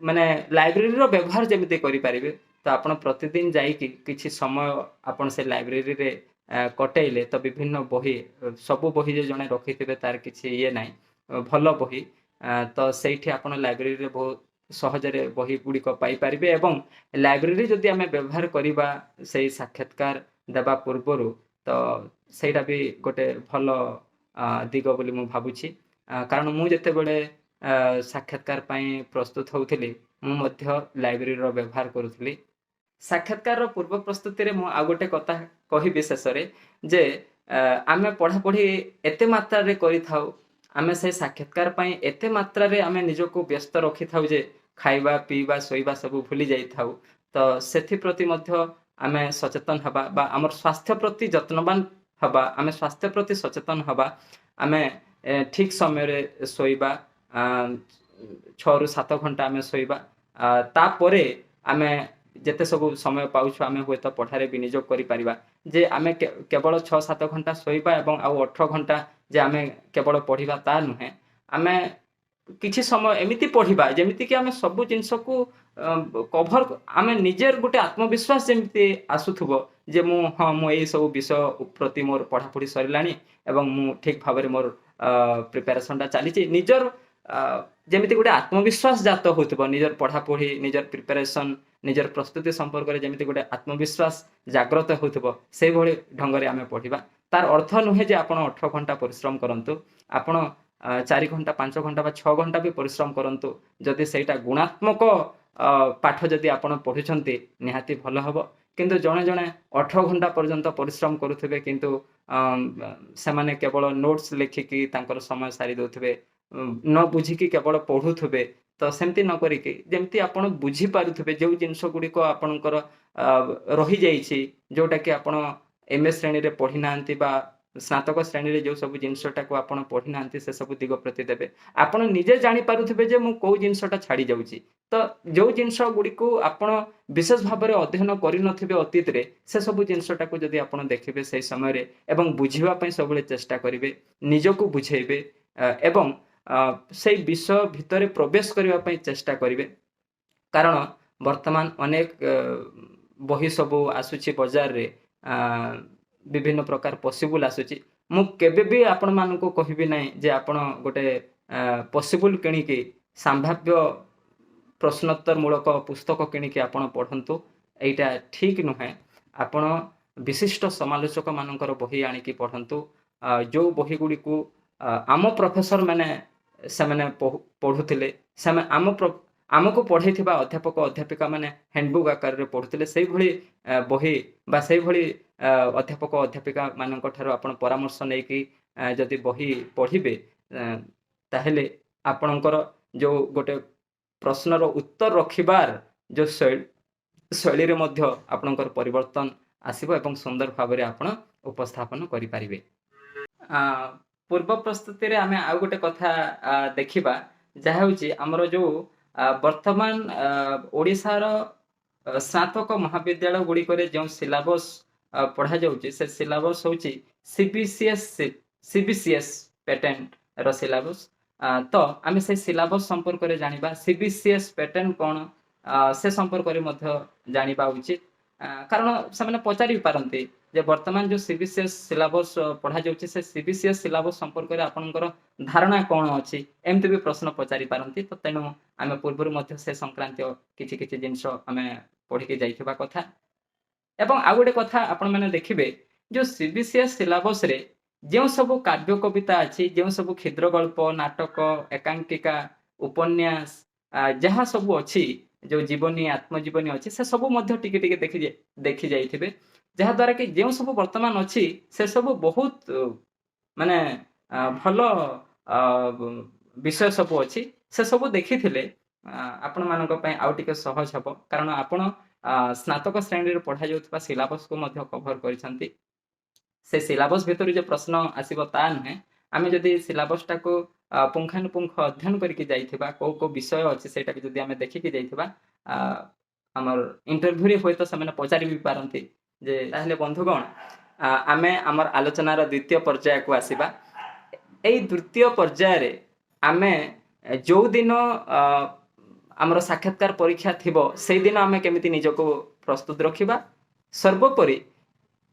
माने लाइब्रेरी रो व्यवहार जेमिति करि पारिबे तो आपण प्रतिदिन जाई कि किछि समय आपण से लाइब्रेरी रे कटेइले तो विभिन्न बही सब बही जे जने रखिथिबे तार किछि ये नाही भल बही तो सेठी आपण लाइब्रेरी रे बहुत सहज रे बही गुडी को पाई पारिबे एवं लाइब्रेरी जदि आमे व्यवहार करिबा सेही साक्षात्कार देबा पूर्वरु ତ ସେଇଟା ବି ଗୋଟେ ଭଲ ଦିଗ ବୋଲି ମୁଁ ଭାବୁଛି। କାରଣ ମୁଁ ଯେତେବେଳେ ସାକ୍ଷାତକାର ପାଇଁ ପ୍ରସ୍ତୁତ ହେଉଥିଲି ମୁଁ ମଧ୍ୟ ଲାଇବ୍ରେରୀର ବ୍ୟବହାର କରୁଥିଲି। ସାକ୍ଷାତକାରର ପୂର୍ବ ପ୍ରସ୍ତୁତିରେ ମୁଁ ଆଉ ଗୋଟେ କଥା କହିବି ଶେଷରେ ଯେ ଆମେ ପଢ଼ାପଢ଼ି ଏତେ ମାତ୍ରାରେ କରିଥାଉ, ଆମେ ସେ ସାକ୍ଷାତକାର ପାଇଁ ଏତେ ମାତ୍ରାରେ ଆମେ ନିଜକୁ ବ୍ୟସ୍ତ ରଖିଥାଉ ଯେ ଖାଇବା ପିଇବା ଶୋଇବା ସବୁ ଭୁଲି ଯାଇଥାଉ। ତ ସେଥିପ୍ରତି ମଧ୍ୟ ଆମେ ସଚେତନ ହେବା ବା ଆମର ସ୍ୱାସ୍ଥ୍ୟ ପ୍ରତି ଯତ୍ନବାନ ହେବା, ଆମେ ସ୍ୱାସ୍ଥ୍ୟ ପ୍ରତି ସଚେତନ ହେବା। ଆମେ ଠିକ୍ ସମୟରେ ଶୋଇବା, 6ରୁ 7 ଘଣ୍ଟା ଆମେ ଶୋଇବା। ତାପରେ ଆମେ ଯେତେ ସବୁ ସମୟ ପାଉଛୁ ଆମେ ହୁଏତ ପଢ଼ାରେ ବିନିଯୋଗ କରିପାରିବା। ଯେ ଆମେ କେବଳ 6-7 ଘଣ୍ଟା ଶୋଇବା ଏବଂ ଆଉ 18 ଘଣ୍ଟା ଯେ ଆମେ କେବଳ ପଢ଼ିବା ତା ନୁହେଁ। ଆମେ କିଛି ସମୟ ଏମିତି ପଢ଼ିବା ଯେମିତିକି ଆମେ ସବୁ ଜିନିଷକୁ କଭର, ଆମେ ନିଜର ଗୋଟେ ଆତ୍ମବିଶ୍ୱାସ ଯେମିତି ଆସୁଥିବ ଯେ ମୁଁ ଏଇ ସବୁ ବିଷୟ ପ୍ରତି ମୋର ପଢ଼ାପଢ଼ି ସରିଲାଣି ଏବଂ ମୁଁ ଠିକ୍ ଭାବରେ ମୋର ପ୍ରିପାରେସନଟା ଚାଲିଛି। ନିଜର ଯେମିତି ଗୋଟେ ଆତ୍ମବିଶ୍ୱାସ ଜାତ ହେଉଥିବ, ନିଜର ପଢ଼ାପଢ଼ି ନିଜର ପ୍ରିପାରେସନ ନିଜର ପ୍ରସ୍ତୁତି ସମ୍ପର୍କରେ ଯେମିତି ଗୋଟେ ଆତ୍ମବିଶ୍ୱାସ ଜାଗ୍ରତ ହେଉଥିବ ସେଇଭଳି ଢଙ୍ଗରେ ଆମେ ପଢ଼ିବା। ତାର ଅର୍ଥ ନୁହେଁ ଯେ ଆପଣ 18 ଘଣ୍ଟା ପରିଶ୍ରମ କରନ୍ତୁ, ଆପଣ 4 ଘଣ୍ଟା 5 ଘଣ୍ଟା ବା 6 ଘଣ୍ଟା ବି ପରିଶ୍ରମ କରନ୍ତୁ। ଯଦି ସେଇଟା ଗୁଣାତ୍ମକ ପାଠ ଯଦି ଆପଣ ପଢ଼ୁଛନ୍ତି ନିହାତି ଭଲ ହେବ। କିନ୍ତୁ ଜଣେ ଜଣେ 18 ଘଣ୍ଟା ପର୍ଯ୍ୟନ୍ତ ପରିଶ୍ରମ କରୁଥିବେ କିନ୍ତୁ ସେମାନେ କେବଳ ନୋଟ୍ସ ଲେଖିକି ତାଙ୍କର ସମୟ ସାରି ଦେଉଥିବେ, ନ ବୁଝିକି କେବଳ ପଢ଼ୁଥିବେ। ତ ସେମିତି ନ କରିକି ଯେମିତି ଆପଣ ବୁଝିପାରୁଥିବେ ଯେଉଁ ଜିନିଷ ଗୁଡ଼ିକ ଆପଣଙ୍କର ରହିଯାଇଛି, ଯେଉଁଟାକି ଆପଣ MA ଶ୍ରେଣୀରେ ପଢ଼ି ନାହାନ୍ତି ବା ସ୍ନାତକ ଶ୍ରେଣୀରେ ଯେଉଁ ସବୁ ଜିନିଷଟାକୁ ଆପଣ ପଢ଼ି ନାହାନ୍ତି ସେସବୁ ଦିଗ ପ୍ରତି ଦେବେ। ଆପଣ ନିଜେ ଜାଣିପାରୁଥିବେ ଯେ ମୁଁ କେଉଁ ଜିନିଷଟା ଛାଡ଼ି ଯାଉଛି। ତ ଯେଉଁ ଜିନିଷ ଗୁଡ଼ିକୁ ଆପଣ ବିଶେଷ ଭାବରେ ଅଧ୍ୟୟନ କରିନଥିବେ ଅତୀତରେ, ସେସବୁ ଜିନିଷଟାକୁ ଯଦି ଆପଣ ଦେଖିବେ ସେଇ ସମୟରେ ଏବଂ ବୁଝିବା ପାଇଁ ସବୁବେଳେ ଚେଷ୍ଟା କରିବେ, ନିଜକୁ ବୁଝେଇବେ ଏବଂ ସେଇ ବିଷୟ ଭିତରେ ପ୍ରବେଶ କରିବା ପାଇଁ ଚେଷ୍ଟା କରିବେ। କାରଣ ବର୍ତ୍ତମାନ ଅନେକ ବହି ସବୁ ଆସୁଛି ବଜାରରେ, ବିଭିନ୍ନ ପ୍ରକାର ପସିବୁଲ ଆସୁଛି। ମୁଁ କେବେ ବି ଆପଣମାନଙ୍କୁ କହିବି ନାହିଁ ଯେ ଆପଣ ଗୋଟେ ପସିବୁଲ କିଣିକି ସମ୍ଭାବ୍ୟ ପ୍ରଶ୍ନୋତ୍ତର ମୂଳକ ପୁସ୍ତକ କିଣିକି ଆପଣ ପଢ଼ନ୍ତୁ, ଏଇଟା ଠିକ୍ ନୁହେଁ। ଆପଣ ବିଶିଷ୍ଟ ସମାଲୋଚକ ମାନଙ୍କର ବହି ଆଣିକି ପଢ଼ନ୍ତୁ। ଯେଉଁ ବହି ଗୁଡ଼ିକୁ ଆମ ପ୍ରଫେସର ମାନେ ସେମାନେ ପଢ଼ୁଥିଲେ, ସେମାନେ ଆମକୁ ପଢ଼େଇଥିବା ଅଧ୍ୟାପକ ଅଧ୍ୟାପିକା ମାନେ ହ୍ୟାଣ୍ଡବୁକ୍ ଆକାରରେ ପଢ଼ୁଥିଲେ, ସେଇଭଳି ବହି ବା ସେଇଭଳି ଅଧ୍ୟାପକ ଅଧ୍ୟାପିକା ମାନଙ୍କ ଠାରୁ ଆପଣ ପରାମର୍ଶ ନେଇକି ଯଦି ବହି ପଢ଼ିବେ ତାହେଲେ ଆପଣଙ୍କର ଯେଉଁ ଗୋଟେ ପ୍ରଶ୍ନର ଉତ୍ତର ରଖିବାର ଯେଉଁ ଶୈଳୀରେ ମଧ୍ୟ ଆପଣଙ୍କର ପରିବର୍ତ୍ତନ ଆସିବ ଏବଂ ସୁନ୍ଦର ଭାବରେ ଆପଣ ଉପସ୍ଥାପନ କରିପାରିବେ। ପୂର୍ବ ପ୍ରସ୍ତୁତିରେ ଆମେ ଆଉ ଗୋଟେ କଥା ଦେଖିବା, ଯାହା ହେଉଛି ଆମର ଯେଉଁ ବର୍ତ୍ତମାନ ଓଡ଼ିଶାର ସ୍ନାତକ ମହାବିଦ୍ୟାଳୟ ଗୁଡ଼ିକରେ ଯେଉଁ ସିଲାବସ୍ ପଢ଼ାଯାଉଛି ସେ ସିଲାବସ୍ ହେଉଛି CBCS ପ୍ୟାଟର୍ନର ସିଲାବସ୍। ତ ଆମେ ସେ ସିଲାବସ୍ ସମ୍ପର୍କରେ ଜାଣିବା, CBCS ପ୍ୟାଟର୍ନ କ'ଣ ସେ ସମ୍ପର୍କରେ ମଧ୍ୟ ଜାଣିବା ଉଚିତ। କାରଣ ସେମାନେ ପଚାରି ପାରନ୍ତି ଯେ ବର୍ତ୍ତମାନ ଯେଉଁ CBCS ସିଲାବସ୍ ପଢ଼ାଯାଉଛି ସେ CBCS ସିଲାବସ୍ ସମ୍ପର୍କରେ ଆପଣଙ୍କର ଧାରଣା କ'ଣ ଅଛି, ଏମିତି ବି ପ୍ରଶ୍ନ ପଚାରି ପାରନ୍ତି। ତ ତେଣୁ ଆମେ ପୂର୍ବରୁ ମଧ୍ୟ ସେ ସଂକ୍ରାନ୍ତୀୟ କିଛି କିଛି ଜିନିଷ ଆମେ ପଢ଼ିକି ଯାଇଥିବା କଥା। ଏବଂ ଆଉ ଗୋଟେ କଥା ଆପଣମାନେ ଦେଖିବେ, ଯେଉଁ CBCS ସିଲାବସ୍ରେ ଯେଉଁ ସବୁ କାବ୍ୟ କବିତା ଅଛି, ଯେଉଁ ସବୁ କ୍ଷୁଦ୍ର ଗଳ୍ପ, ନାଟକ, ଏକାଙ୍କିକା, ଉପନ୍ୟାସ ଯାହା ସବୁ ଅଛି, ଯେଉଁ ଜୀବନୀ ଆତ୍ମଜୀବନୀ ଅଛି, ସେ ସବୁ ମଧ୍ୟ ଟିକେ ଟିକେ ଦେଖି ଯାଇଥିବେ। ଯାହାଦ୍ୱାରା କି ଯେଉଁ ସବୁ ବର୍ତ୍ତମାନ ଅଛି ସେସବୁ ବହୁତ ମାନେ ଭଲ ବିଷୟ ସବୁ ଅଛି। ସେସବୁ ଦେଖିଥିଲେ ଆପଣମାନଙ୍କ ପାଇଁ ଆଉ ଟିକେ ସହଜ ହେବ, କାରଣ ଆପଣ ସ୍ନାତକ ଶ୍ରେଣୀରେ ପଢ଼ାଯାଉଥିବା ସିଲାବସ୍କୁ ମଧ୍ୟ କଭର କରିଛନ୍ତି। ସେ ସିଲାବସ୍ ଭିତରୁ ଯେ ପ୍ରଶ୍ନ ଆସିବ ତା ନୁହେଁ। ଆମେ ଯଦି ସିଲାବସ୍ଟାକୁ ପୁଙ୍ଖାନୁପୁଙ୍ଖ ଅଧ୍ୟୟନ କରିକି ଯାଇଥିବା, କେଉଁ କେଉଁ ବିଷୟ ଅଛି ସେଇଟାକୁ ଯଦି ଆମେ ଦେଖିକି ଯାଇଥିବା, ଆମର ଇଣ୍ଟରଭ୍ୟୁରେ ହୁଏତ ସେମାନେ ପଚାରି ବି ପାରନ୍ତି। ଯେ ତାହେଲେ ବନ୍ଧୁଗଣ, ଆମେ ଆମର ଆଲୋଚନାର ଦ୍ୱିତୀୟ ପର୍ଯ୍ୟାୟକୁ ଆସିବା। ଏଇ ଦ୍ୱିତୀୟ ପର୍ଯ୍ୟାୟରେ ଆମେ ଯେଉଁଦିନ ଆମର ସାକ୍ଷାତକାର ପରୀକ୍ଷା ଥିବ ସେଇଦିନ ଆମେ କେମିତି ନିଜକୁ ପ୍ରସ୍ତୁତ ରଖିବା, ସର୍ବୋପରି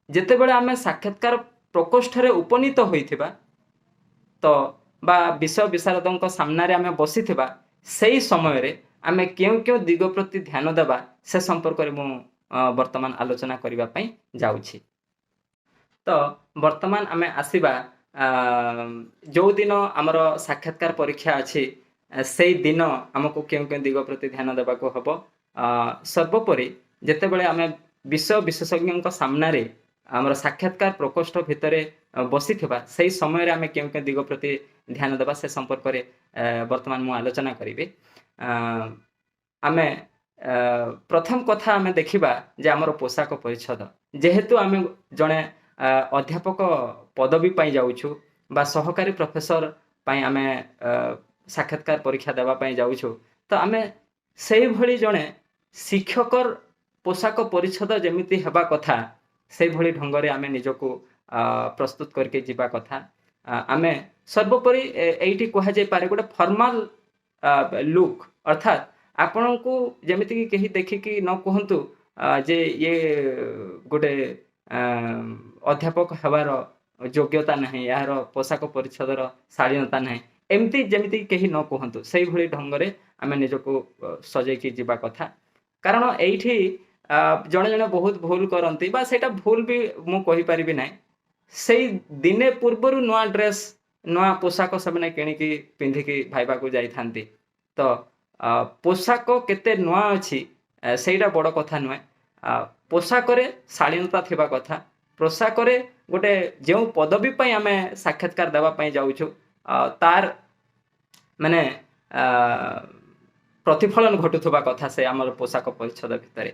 ଯେତେବେଳେ ଆମେ ସାକ୍ଷାତକାର ପ୍ରକୋଷ୍ଠରେ ଉପନୀତ ହୋଇଥିବା ତ ବା ବିଷୟ ବିଶାରଦଙ୍କ ସାମ୍ନାରେ ଆମେ ବସିଥିବା, ସେଇ ସମୟରେ ଆମେ କେଉଁ କେଉଁ ଦିଗ ପ୍ରତି ଧ୍ୟାନ ଦେବା ସେ ସମ୍ପର୍କରେ ମୁଁ ବର୍ତ୍ତମାନ ଆଲୋଚନା କରିବା ପାଇଁ ଯାଉଛି। तो वर्तमान आमे आसीबा जो दिन आमर साक्षात्कार परीक्षा अच्छी से दिन आमको क्यों क्यों दिग प्रति ध्यान देवा हम सर्वोपरि जितेबले आम विषय विशेषज्ञ सामने आमर साक्षात्कार प्रकोष्ठ भितर बसी से समय आम क्यों क्यों दिग प्रति ध्यान देवा से संपर्क में वर्तमान मु आलोचना करी आम प्रथम कथा आम देखा जे आमर पोशाक परिच्छद जेहेतु आम जड़े अध्यापक पदवी पाई जाऊछु बा सहकारी प्रोफेसर पाई आम साक्षात्कार परीक्षा देवा पाई जाऊछु तो आम से भली जड़े शिक्षकर पोशाक परिच्छद जमिति हेबा कथा से भली ढंगरे आम निजको प्रस्तुत करके जीवा कथा आम सर्वोपरि एठी कहा जाय पारे गोटे फॉर्मल लुक अर्थात आपण को जमिति कि कहीं देखिकी न कहतु जे ये गोटे अध्यापक हेबार योग्यता नहीं यार पोशाक परिच्छदर शालीनता नहीं एमती जमिति कहीं न कहतु से भली ढंगरे आम निजको सजैकी जीवा कथा कारण एठी जड़े जड़े बहुत भूल करती बा सेटा भूल भी मु कहि परिबि नै से दिने पूर्वर नुआ ड्रेस नुआ पोशाक से किणिकी पिंधिकी भाईबा को जाई थांती तो पोशाक केते नुआ अच्छी सेटा बड़ कथा नुहे पोशाक शालीनता थिबा कथा पोशाक गोटे जो पदवी पाई आम साक्षात्कार देवाई जाऊँ तार माने प्रतिफलन घटुवा कथा से आम पोशाक परिच्छद भितर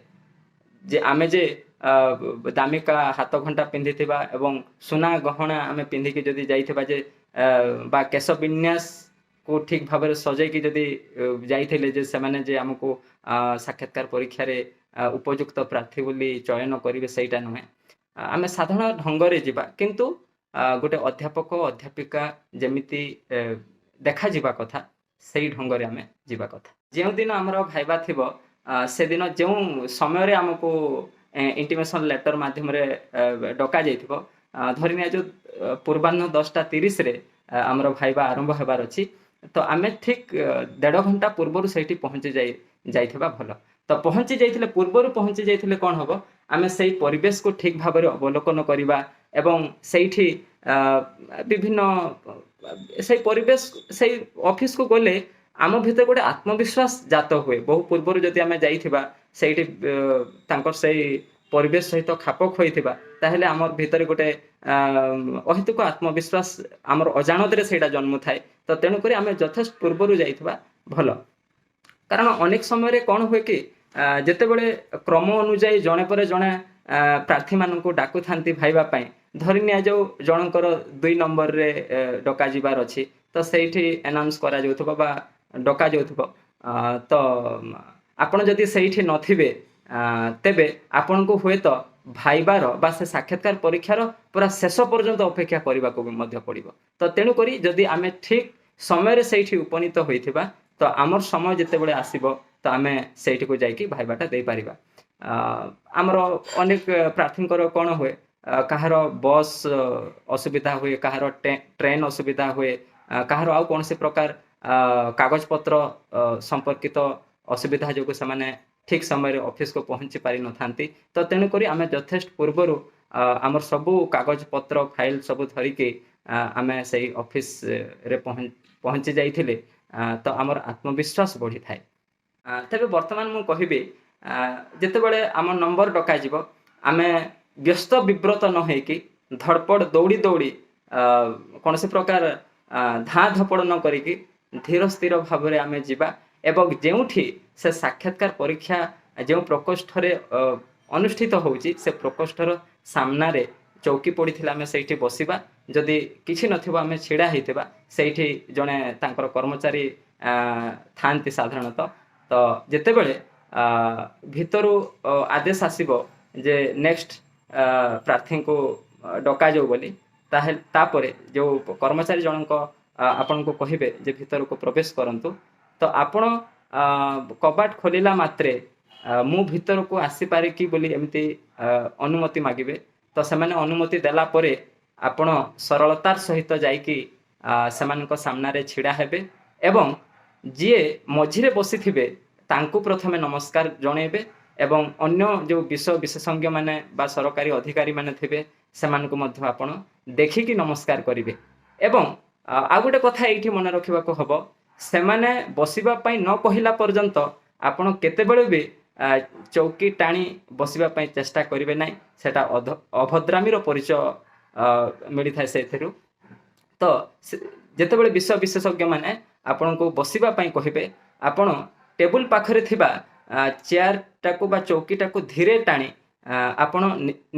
जे आमे जे दामिका हाथ घंटा पिंधि एवं सुना गहना आमे पिंधिकी जदि जाइथिबा जे बा केश विन्यास को ठीक भाव सजैकी जदि जाइथिले जे सेमाने जे हमको साक्षात्कार परीक्षा रे उपयुक्त प्रार्थी बोली चयन करेंगे सहीटा नुहे आम साधारण ढंगरे जीवा किंतु गोटे अध्यापक अध्यापिका जमिति देखा जीवा कथा से ढंगरे आम जीवा कथा जो दिन आमर भाइबा थिबो से दिन जो समय आमको इंटिमेशन लेटर माध्यम डका जाइथिबो धरिनिया जो पूर्वाह्न 10:30 रे आमर भाइबा आरंभ होबार अछि तो आम ठीक 1.5 घंटा पूर्व से पहुंची जाइथिबा भल तो पहुंची जाइथिले पूर्व पहुंची जाइथिले कौन हम आम से परिवेश को ठीक भाव में अवलोकन करवा एवं से विभिन्न से परिवेश से ऑफिस को गले आम भीतर गोटे आत्मविश्वास जात हुए बहु पूर्व जदि आम जाइथिबा सेठी से परिवेश सहित खाप खोइथिबा ताहेले आमर भीतर गोटे अहेतुक आत्मविश्वास आमर अजाणत से जन्म थाए तो तेणुक आम यथेष्ट पूर्व जाइथिबा भल कारण अनेक समय कौन हुए कि जितेबले क्रम अनुजाई जड़े पर जड़े प्रार्थी मान डाकु था भाइबा धरी नि जो जनकर 2 नंबर रे डका जीवार अच्छी तो सेठी एनाउंस करा जाउथबा बा डका जाउथबो तो आपण जदि सेठी नथिबे तेबे आपण को हुए तो भाइबार बा से साक्षात्कार परीक्षार पूरा शेष पर्यंत अपेक्षा करने को भी पड़ो तो तेणुक जदि आम ठीक समय से उपनीत होइथिबा तो आमर समय जितेबले आसीबो तो आम सेठी को जाइकी भाइबाटा दे पारिबा आमर अनेक प्रार्थी कौन हुए कहार बस असुविधा हुए कहार ट्रेन असुविधा हुए कहार आउ कौन से प्रकार कागज पत्र संपर्कित असुविधा जो से ठीक समय ऑफिस को पहुंची पारि न थांती तो तेणुक आम यथेष्ट पूर्वर आमर सबू कागज पत्र फाइल सब धरिकी आम से ऑफिस रे पहुंची जाइथिले तो आमर आत्मविश्वास बढ़ी थाए तेबे वर्तमान मु कहिबे जेतेबेले आम नंबर डका जिवो आमे व्यस्त विव्रत न होइकी धड़पड़ दौड़ी दौड़ी कौन से प्रकार धा धपड़ न करिकी धीर स्थिर भाव में आम जीवा एवं जेउठी से साक्षात्कार परीक्षा जो प्रकोष्ठ अनुष्ठित होउची से प्रकोष्ठर सामना रे चौकी पड़ी आम से बसवा जदि किसी नथिबा आम छिड़ा होइतिबा सेठी जने तांकर कर्मचारी थांती साधारणतः तो जेतेबेले भितरु आदेश आसीबो जे नेक्स्ट प्रार्थी को डका जाऊ बोली तापरे जो कर्मचारी जनक आपण को कहिबे जे भितर को प्रवेश करंतु तो आपण कबाट खोलिला मात्रे मु भितर को आसी पारे कि बोली एमती अनुमति मागिबे तो सेमाने अनुमति देला परे आपण सरलतार सहित जाइकी सेमानक सामना रे छिड़ा हेबे एवं जी मझिरे बसी थिबे तांकु प्रथमे नमस्कार जणेबे ଏବଂ ଅନ୍ୟ ଯେଉଁ ବିଷୟ ବିଶେଷଜ୍ଞ ମାନେ ବା ସରକାରୀ ଅଧିକାରୀ ମାନେ ଥିବେ ସେମାନଙ୍କୁ ମଧ୍ୟ ଆପଣ ଦେଖିକି ନମସ୍କାର କରିବେ। ଏବଂ ଆଉ ଗୋଟେ କଥା ଏଇଠି ମନେ ରଖିବାକୁ ହବ, ସେମାନେ ବସିବା ପାଇଁ ନ କହିଲା ପର୍ଯ୍ୟନ୍ତ ଆପଣ କେତେବେଳେ ବି ଚୌକି ଟାଣି ବସିବା ପାଇଁ ଚେଷ୍ଟା କରିବେ ନାହିଁ। ସେଟା ଅଭଦ୍ରାମୀର ପରିଚୟ ମିଳିଥାଏ ସେଥିରୁ। ତ ଯେତେବେଳେ ବିଷୟ ବିଶେଷଜ୍ଞ ମାନେ ଆପଣଙ୍କୁ ବସିବା ପାଇଁ କହିବେ, ଆପଣ ଟେବୁଲ ପାଖରେ ଥିବା ଚେୟାରଟାକୁ ବା ଚୌକିଟାକୁ ଧୀରେ ଟାଣି ଆପଣ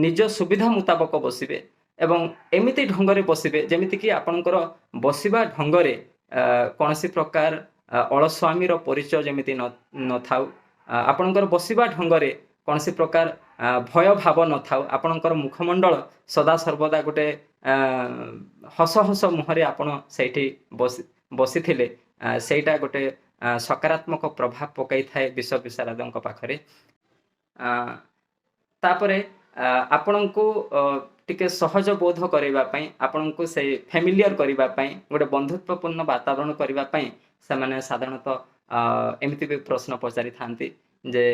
ନିଜ ସୁବିଧା ମୁତାବକ ବସିବେ ଏବଂ ଏମିତି ଢଙ୍ଗରେ ବସିବେ ଯେମିତିକି ଆପଣଙ୍କର ବସିବା ଢଙ୍ଗରେ କୌଣସି ପ୍ରକାର ଅଳସ୍ୱାମୀର ପରିଚୟ ଯେମିତି ନଥାଉ, ଆପଣଙ୍କର ବସିବା ଢଙ୍ଗରେ କୌଣସି ପ୍ରକାର ଭୟ ଭାବ ନଥାଉ, ଆପଣଙ୍କର ମୁଖମଣ୍ଡଳ ସଦାସର୍ବଦା ଗୋଟେ ହସ ହସ ମୁହଁରେ ଆପଣ ସେଇଠି ବସିଥିଲେ ସେଇଟା ଗୋଟେ ସକାରାତ୍ମକ ପ୍ରଭାବ ପକାଇଥାଏ ବିଶ୍ୱ ବିଶାରଦଙ୍କ ପାଖରେ। ତାପରେ ଆପଣଙ୍କୁ ଟିକେ ସହଜ ବୋଧ କରିବା ପାଇଁ, ଆପଣଙ୍କୁ ସେଇ ଫ୍ୟାମିଲିୟର କରିବା ପାଇଁ, ଗୋଟେ ବନ୍ଧୁତ୍ୱପୂର୍ଣ୍ଣ ବାତାବରଣ କରିବା ପାଇଁ ସେମାନେ ସାଧାରଣତଃ ଏମିତି ବି ପ୍ରଶ୍ନ ପଚାରିଥାନ୍ତି ଯେ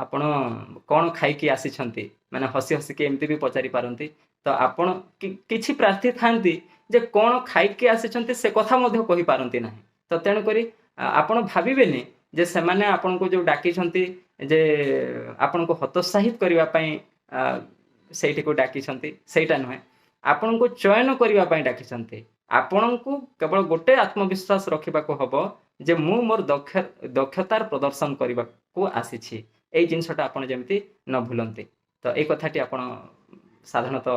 ଆପଣ କ'ଣ ଖାଇକି ଆସିଛନ୍ତି, ମାନେ ହସି ହସିକି ଏମିତି ବି ପଚାରି ପାରନ୍ତି। ତ ଆପଣ କିଛି ପ୍ରାର୍ଥୀ ଥାନ୍ତି ଯେ କ'ଣ ଖାଇକି ଆସିଛନ୍ତି ସେ କଥା ମଧ୍ୟ କହିପାରନ୍ତି ନାହିଁ। ତ ତେଣୁକରି ଆପଣ ଭାବିବେନି ଯେ ସେମାନେ ଆପଣଙ୍କୁ ଯେଉଁ ଡାକିଛନ୍ତି ଯେ ଆପଣଙ୍କୁ ହତୋତ୍ସାହିତ କରିବା ପାଇଁ ସେଇଠିକୁ ଡାକିଛନ୍ତି, ସେଇଟା ନୁହେଁ। ଆପଣଙ୍କୁ ଚୟନ କରିବା ପାଇଁ ଡାକିଛନ୍ତି। ଆପଣଙ୍କୁ କେବଳ ଗୋଟେ ଆତ୍ମବିଶ୍ୱାସ ରଖିବାକୁ ହବ ଯେ ମୁଁ ମୋର ଦକ୍ଷତାର ପ୍ରଦର୍ଶନ କରିବାକୁ ଆସିଛି। ଏଇ ଜିନିଷଟା ଆପଣ ଯେମିତି ନ ଭୁଲନ୍ତି। ତ ଏଇ କଥାଟି ଆପଣ ସାଧାରଣତଃ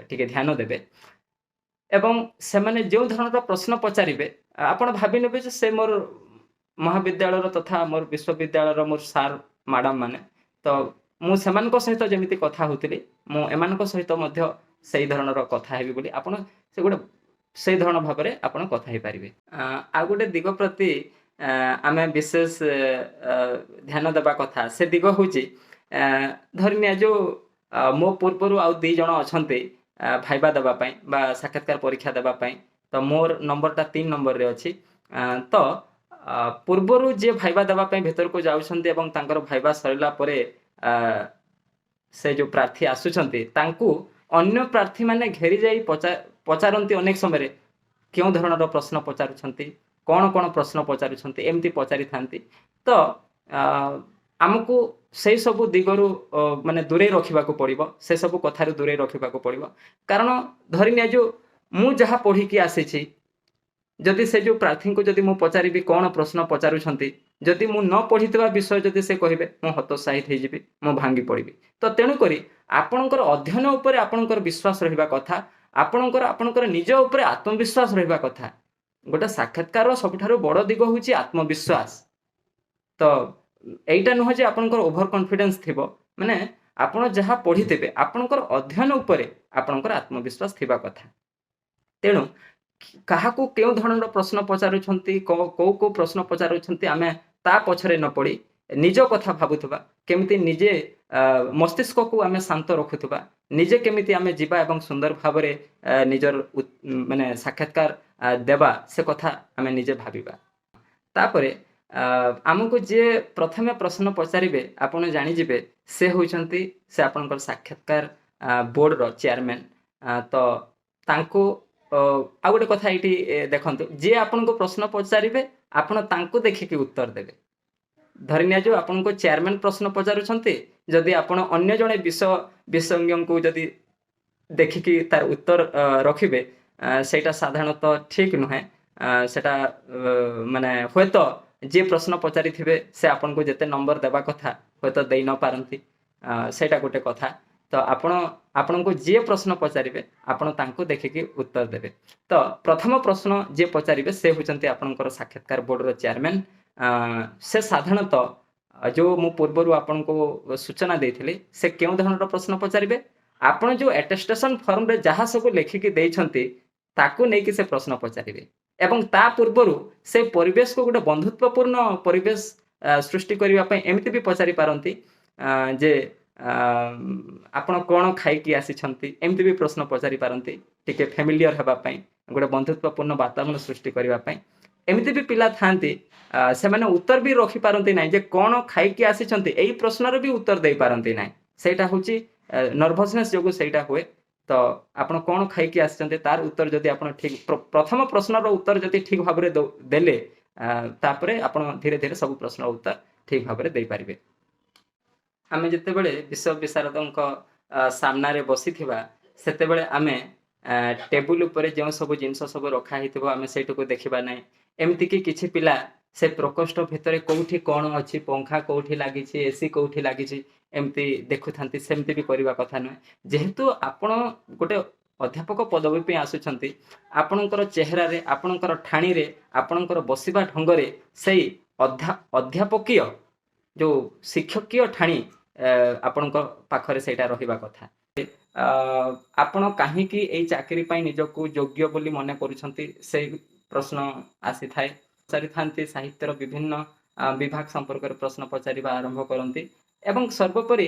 ଟିକେ ଧ୍ୟାନ ଦେବେ। ଏବଂ ସେମାନେ ଯେଉଁ ଧରଣର ପ୍ରଶ୍ନ ପଚାରିବେ ଆପଣ ଭାବି ନେବେ ଯେ ସେ ମୋର ମହାବିଦ୍ୟାଳୟର ତଥା ମୋର ବିଶ୍ୱବିଦ୍ୟାଳୟର ମୋର ସାର୍ ମ୍ୟାଡ଼ାମ ମାନେ। ତ ମୁଁ ସେମାନଙ୍କ ସହିତ ଯେମିତି କଥା ହେଉଥିଲି ମୁଁ ଏମାନଙ୍କ ସହିତ ମଧ୍ୟ ସେଇ ଧରଣର କଥା ହେବି ବୋଲି ଆପଣ ସେଇ ଧରଣ ଭାବରେ ଆପଣ କଥା ହେଇପାରିବେ। ଆଉ ଗୋଟେ ଦିଗ ପ୍ରତି ଆମେ ବିଶେଷ ଧ୍ୟାନ ଦେବା କଥା, ସେ ଦିଗ ହେଉଛି ଧରିନିଆ ଯେଉଁ ମୋ ପୂର୍ବରୁ ଆଉ 2 ଜଣ ଅଛନ୍ତି ଭାଇବା ଦେବା ପାଇଁ ବା ସାକ୍ଷାତକାର ପରୀକ୍ଷା ଦେବା ପାଇଁ। ତ ମୋର ନମ୍ବରଟା 3 ନମ୍ବରରେ ଅଛି। ତ ପୂର୍ବରୁ ଯିଏ ଭାଇବା ଦେବା ପାଇଁ ଭିତରକୁ ଯାଉଛନ୍ତି ଏବଂ ତାଙ୍କର ଭାଇବା ସରିଲା ପରେ ସେ ଯେଉଁ ପ୍ରାର୍ଥୀ ଆସୁଛନ୍ତି ତାଙ୍କୁ ଅନ୍ୟ ପ୍ରାର୍ଥୀମାନେ ଘେରି ଯାଇ ପଚାରନ୍ତି ଅନେକ ସମୟରେ କେଉଁ ଧରଣର ପ୍ରଶ୍ନ ପଚାରୁଛନ୍ତି, କ'ଣ କ'ଣ ପ୍ରଶ୍ନ ପଚାରୁଛନ୍ତି, ଏମିତି ପଚାରିଥାନ୍ତି। ତ ଆମକୁ ସେଇ ସବୁ ଦିଗରୁ ମାନେ ଦୂରେଇ ରଖିବାକୁ ପଡ଼ିବ, ସେସବୁ କଥାରୁ ଦୂରେଇ ରଖିବାକୁ ପଡ଼ିବ। କାରଣ ଧରିନିଆ ଯେଉଁ ମୁଁ ଯାହା ପଢ଼ିକି ଆସିଛି, ଯଦି ସେ ଯେଉଁ ପ୍ରାର୍ଥୀଙ୍କୁ ଯଦି ମୁଁ ପଚାରିବି କ'ଣ ପ୍ରଶ୍ନ ପଚାରୁଛନ୍ତି, ଯଦି ମୁଁ ନ ପଢ଼ିଥିବା ବିଷୟ ଯଦି ସେ କହିବେ ମୁଁ ହତୋତ୍ସାହିତ ହେଇଯିବି, ମୁଁ ଭାଙ୍ଗି ପଡ଼ିବି। ତ ତେଣୁକରି ଆପଣଙ୍କର ଅଧ୍ୟୟନ ଉପରେ ଆପଣଙ୍କର ବିଶ୍ୱାସ ରହିବା କଥା, ଆପଣଙ୍କର ନିଜ ଉପରେ ଆତ୍ମବିଶ୍ୱାସ ରହିବା କଥା। ଗୋଟେ ସାକ୍ଷାତକାରର ସବୁଠାରୁ ବଡ଼ ଦିଗ ହେଉଛି ଆତ୍ମବିଶ୍ୱାସ। ତ এইটা ନୁହେଁ ଯେ ଆପଣଙ୍କର ଓଭର କନଫିଡେନ୍ସ ଥିବ, ମାନେ ଆପଣ ଯାହା ପଢ଼ିଥିବେ ଆପଣଙ୍କର ଅଧ୍ୟୟନ ଉପରେ ଆପଣଙ୍କର ଆତ୍ମବିଶ୍ୱାସ ଥିବା କଥା। ତେଣୁ କାହାକୁ କେଉଁ ଧରଣର ପ୍ରଶ୍ନ ପଚାରୁଛନ୍ତି, କୋଉ ପ୍ରଶ୍ନ ପଚାରୁଛନ୍ତି ଆମେ ତା ପଛରେ ନ ପଡ଼ି ନିଜ କଥା ଭାବୁଥିବା, କେମିତି ନିଜେ ମସ୍ତିଷ୍କକୁ ଆମେ ଶାନ୍ତ ରଖୁଥିବା, ନିଜେ କେମିତି ଆମେ ଯିବା ଏବଂ ସୁନ୍ଦର ଭାବରେ ନିଜର ମାନେ ସାକ୍ଷାତକାର ଦେବା ସେ କଥା ଆମେ ନିଜେ ଭାବିବା। ତାପରେ ଆମକୁ ଯିଏ ପ୍ରଥମେ ପ୍ରଶ୍ନ ପଚାରିବେ ଆପଣ ଜାଣିଯିବେ ସେ ହେଉଛନ୍ତି ସେ ଆପଣଙ୍କର ସାକ୍ଷାତକାର ବୋର୍ଡର ଚେୟାରମ୍ୟାନ୍। ତ ତାଙ୍କୁ ଆଉ ଗୋଟେ କଥା ଏଇଠି ଦେଖନ୍ତୁ, ଯିଏ ଆପଣଙ୍କୁ ପ୍ରଶ୍ନ ପଚାରିବେ ଆପଣ ତାଙ୍କୁ ଦେଖିକି ଉତ୍ତର ଦେବେ। ଧରିନିଆ ଯେଉଁ ଆପଣଙ୍କୁ ଚେୟାରମ୍ୟାନ୍ ପ୍ରଶ୍ନ ପଚାରୁଛନ୍ତି, ଯଦି ଆପଣ ଅନ୍ୟ ଜଣେ ବିଶେଷଜ୍ଞଙ୍କୁ ଯଦି ଦେଖିକି ତାର ଉତ୍ତର ରଖିବେ ସେଇଟା ସାଧାରଣତଃ ଠିକ୍ ନୁହେଁ। ସେଟା ମାନେ ହୁଏତ ଯିଏ ପ୍ରଶ୍ନ ପଚାରିଥିବେ ସେ ଆପଣଙ୍କୁ ଯେତେ ନମ୍ବର ଦେବା କଥା ହୁଏତ ଦେଇ ନ ପାରନ୍ତି, ସେଇଟା ଗୋଟେ କଥା। ତ ଆପଣଙ୍କୁ ଯିଏ ପ୍ରଶ୍ନ ପଚାରିବେ ଆପଣ ତାଙ୍କୁ ଦେଖିକି ଉତ୍ତର ଦେବେ। ତ ପ୍ରଥମ ପ୍ରଶ୍ନ ଯିଏ ପଚାରିବେ ସେ ହେଉଛନ୍ତି ଆପଣଙ୍କର ସାକ୍ଷାତକାର ବୋର୍ଡର ଚେୟାରମ୍ୟାନ୍। ସେ ସାଧାରଣତଃ ଯେଉଁ ମୁଁ ପୂର୍ବରୁ ଆପଣଙ୍କୁ ସୂଚନା ଦେଇଥିଲି ସେ କେଉଁ ଧରଣର ପ୍ରଶ୍ନ ପଚାରିବେ, ଆପଣ ଯେଉଁ ଆଟେଷ୍ଟେସନ ଫର୍ମରେ ଯାହା ସବୁ ଲେଖିକି ଦେଇଛନ୍ତି ତାକୁ ନେଇକି ସେ ପ୍ରଶ୍ନ ପଚାରିବେ। ଏବଂ ତା ପୂର୍ବରୁ ସେ ପରିବେଶକୁ ଗୋଟେ ବନ୍ଧୁତ୍ୱପୂର୍ଣ୍ଣ ପରିବେଶ ସୃଷ୍ଟି କରିବା ପାଇଁ ଏମିତି ବି ପଚାରି ପାରନ୍ତି ଯେ ଆପଣ କ'ଣ ଖାଇକି ଆସିଛନ୍ତି, ଏମିତି ବି ପ୍ରଶ୍ନ ପଚାରି ପାରନ୍ତି ଟିକେ ଫ୍ୟାମିଲିୟର ହେବା ପାଇଁ, ଗୋଟେ ବନ୍ଧୁତ୍ୱପୂର୍ଣ୍ଣ ବାତାବରଣ ସୃଷ୍ଟି କରିବା ପାଇଁ। एमती भी पिला थांती ସେମାନେ उत्तर भी रखी पारती ना जे कौन खाई आसी एई प्रश्नर भी उत्तर दे पारती ना सेटा हूँ नर्भसनेस जो सेटा हुए तो आपण कौन खाई आसी तार उत्तर जदि आप ठीक प्रथम प्रश्नर उत्तर जदि ठीक भाव में देले तापरे आपण धीरे धीरे सब प्रश्न उत्तर ठीक भाव में दे पारिबे। आमे जेतेबेले विश्व विशारदଙ୍କ सामनारे बसिथिबा सेतेबेले आमे टेबुल उपरे जो सब जिनस सब रखा हितबो आमे सेटको देखिबा नै एमति कि किछि पिला से प्रकोष्ठ भितरे कोठी कोन अछि पंखा कोठी लागि छि एसी कोठी लागि छि एमति देखुथांती सेमति भी करबा कथा नै जेहेतु आपण गोटे अध्यापक पदवी पे आसुछंती आपणकर चेहरा रे आपणकर ठाणी रे आपणकर बसिबा ढंगरे सेई अध्यापकीय जो शिक्षकीय ठाणी आपण पाखरे सेटा रहिबा कथा आपण काहींकि एई चाकरी पाई निजको योग्य बोली मने करूछंती से प्रश्न आसी थाए पचारि थांती साहित्यर विभिन्न विभाग संपर्क रे प्रश्न पचारिबा आरंभ करंती एवं सर्वोपरि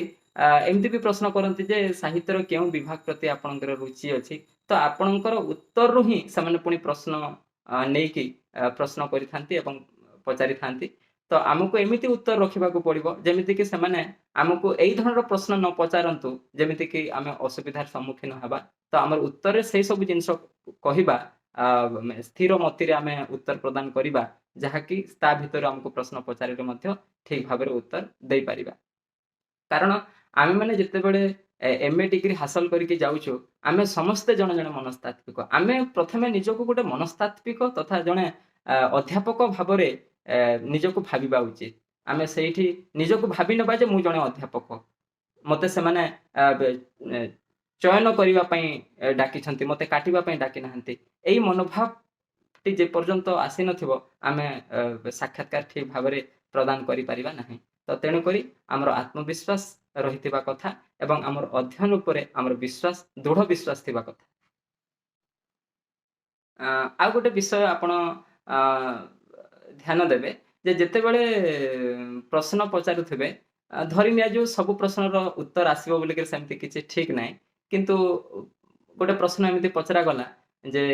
एमती भी प्रश्न करंती जे साहित्यर केउ विभाग प्रति आपणकर रुचि अछि तो आपणकर उत्तर रु ही समान पुनी प्रश्न नेकी प्रश्न करि थांती एवं पचारि थांती तो आमको एमिति उत्तर रखिबा को पड़िबो जेमिति कि सेमाने आमको एई धৰণৰ प्रश्न न पचारंतु जेमिति कि आमे असुविधार सम्मुखीन हबा तो आमर उत्तर रे सेई सब जिंस कहिबा स्थिर मति रे आमे उत्तर प्रदान करिबा जहा कि ता भितर हमको प्रश्न पचारिले मध्य ठीक भाबरे उत्तर देई परिबा। कारण आमे माने जेतेबेले एमए डिग्री हासिल करके जाउछु आमे समस्त जण जण मनस्तात्विक आमे प्रथमे निजको गोटे मनस्तात्विक तथा जणे अध्यापक भाबरे निजको भाबिबा उचित आमे सेठी निजको भाबी नबा जे मु जणे अध्यापक मते सेमाने चयन करिबा पई डाकी छंती मते काटिबा पई डाकी नाहंती एई मनोभाव टी जे पर्यंत आसी नथिबो आमे साक्षात्कार ठीक भाबरे प्रदान करि परिबा नाही तो तेणु करी आमर आत्मविश्वास रहितिबा कथा एवं आमर अध्ययन उपरे आमर विश्वास दृढ़ विश्वास थिबा कथा। आ गोटे विषय आपण ध्यान देबे जे जेतेबेले प्रश्न पचारुथिबे धरि निया जो सब प्रश्नर उत्तर आसीबो बोली के सेमति किछि ठीक नै किंतु गोटे प्रश्न एमिति पचरा गला जे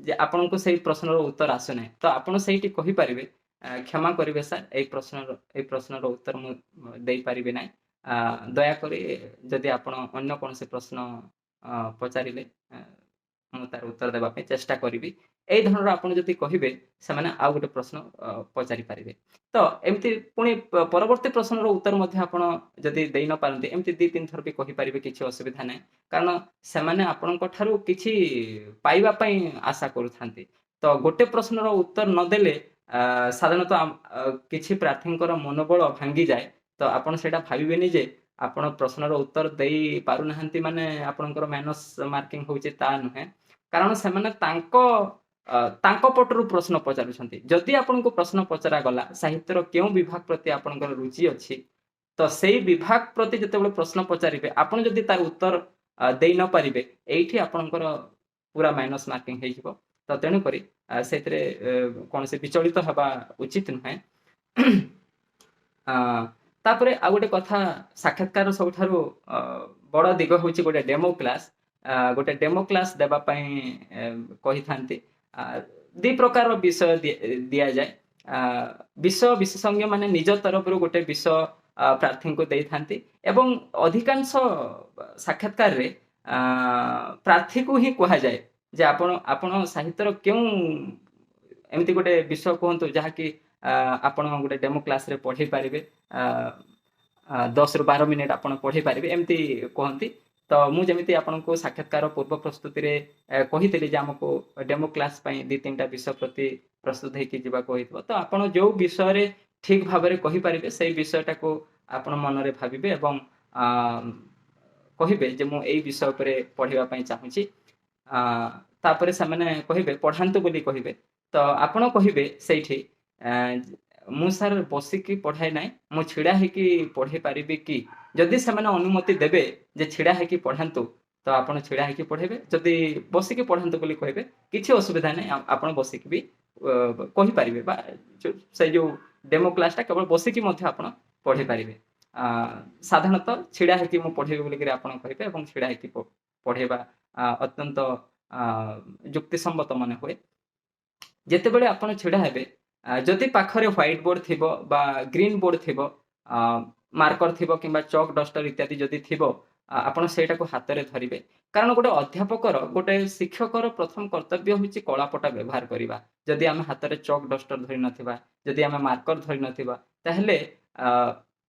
जे आपन को सही प्रश्नर उत्तर आसु नै तो आपण सहीटी कहि परिबे क्षमा करिवे सर ए प्रश्नर उत्तर मु देई परिबे नै दया करी जदि आपण अन्य कोनसे प्रश्न पचारिले मु तार उत्तर देबा पे चेष्टा करिबी एई धৰণৰ आपण जदि कहिबे से माने आ गोटे प्रश्न पचारि परिबे तो एमती पुनी परवर्ती प्रश्नर उत्तर मध्य आपण जदि देई न पारंती एमती 2-3 थर भी कहि परिबे किछि असुविधा नै कारण से माने आपनक ठारू किछि पाइबा पई आशा करूथांती तो गोटे प्रश्नर उत्तर न देले साधारणतः किछि प्रार्थींकर मनोबल भांगी जाए तो आपण सेटा भाबिबेनी जे आपण प्रश्नर उत्तर देई पारु नाहंती माने आपनकर माइनस मार्किंग होउची ता नहे कारण से माने तांको पटरु प्रश्न पचारुछंती जदि आपनको प्रश्न पचरा गला साहित्यर केउ विभाग प्रति आपनकर रुचि अछि तो सेई विभाग प्रति जतेबेले प्रश्न पचारिबे आपण जदि तार उत्तर देई न पारिबे एठी आपनकर पूरा माइनस मार्किंग हे जिवो तो तेनु करी सेतरे कोनसे विचलित हबा उचित नहे। तापरे आ गोटे कथा साक्षात्कार सबठारु बड़ दिग होची गोटे डेमो क्लास देबा पई कहि थांती दी प्रकार विषय दिया जाए विषय विशेषज्ञ माने निज तरफ गोटे विषय प्रार्थी को दे थांती एवं अधिकांश साक्षात्कार रे प्रार्थी को ही कहा जाए जे आपण साहित्यर केउ एमती गोटे विषय कहंतु जहा कि आपण गोटे डेमो क्लास रे पढ़ी पारिबे 10 रु 12 मिनिट आपण पढ़ी पारिबे एमती कहंती तो मु जेमिति आपनको साक्षात्कार पूर्व प्रस्तुति रे कहितली जे हमको डेमो क्लास पई 2-3टा विषय प्रति प्रस्तुत हे कि जीवा कहितबो तो आपण जो विषय रे ठीक भाबरे कहि पारिबे सेही विषयटा को आपण मन रे भाबिबे एवं कहिबे जे मु एई विषय पर पढ़िबा पई चाहूची तापरे से माने कहिबे पढ़ांतु बोली कहिबे तो आपण कहिबे सेठी मु सर बसिकी पढ़ाई नाई मु छिड़ा हे कि पढ़ी पारिबे कि जदि से माने अनुमति देबे जे छिड़ा हे कि पढ़ांतु तो आपण छिड़ा हे कि पढ़ेबे जदि बसिकी पढ़ांतु बोली कहिबे किछि असुविधा नै आपण बसिकी भी कहि पारिबे बा से जो डेमो क्लासटा केवल बसिकी मध्य आपण पढ़ी पारिबे साधारणतः छिड़ा हे कि मु पढ़ेबे बोली कि आपण कहिबे एवं छिड़ा हे कि पढ़ेबा अत्यंत युक्तिसम्मत मन हुए ଯେତେବେଳେ ଆପଣ ଛିଡ଼ା ହେବେ ଯଦି ପାଖରେ ହ୍ୱାଇଟ୍ ବୋର୍ଡ ଥିବ ବା ଗ୍ରୀନ୍ ବୋର୍ଡ ଥିବ, ମାର୍କର ଥିବ କିମ୍ବା ଚକ୍ ଡଷ୍ଟର ଇତ୍ୟାଦି ଯଦି ଥିବ, ଆପଣ ସେଇଟାକୁ ହାତରେ ଧରିବେ। କାରଣ ଗୋଟେ ଅଧ୍ୟାପକର, ଗୋଟେ ଶିକ୍ଷକର ପ୍ରଥମ କର୍ତ୍ତବ୍ୟ ହେଉଛି କଳାପଟା ବ୍ୟବହାର କରିବା। ଯଦି ଆମେ ହାତରେ ଚକ୍ ଡଷ୍ଟର ଧରି ନଥିବା, ଯଦି ଆମେ ମାର୍କର ଧରି ନଥିବା, ତାହେଲେ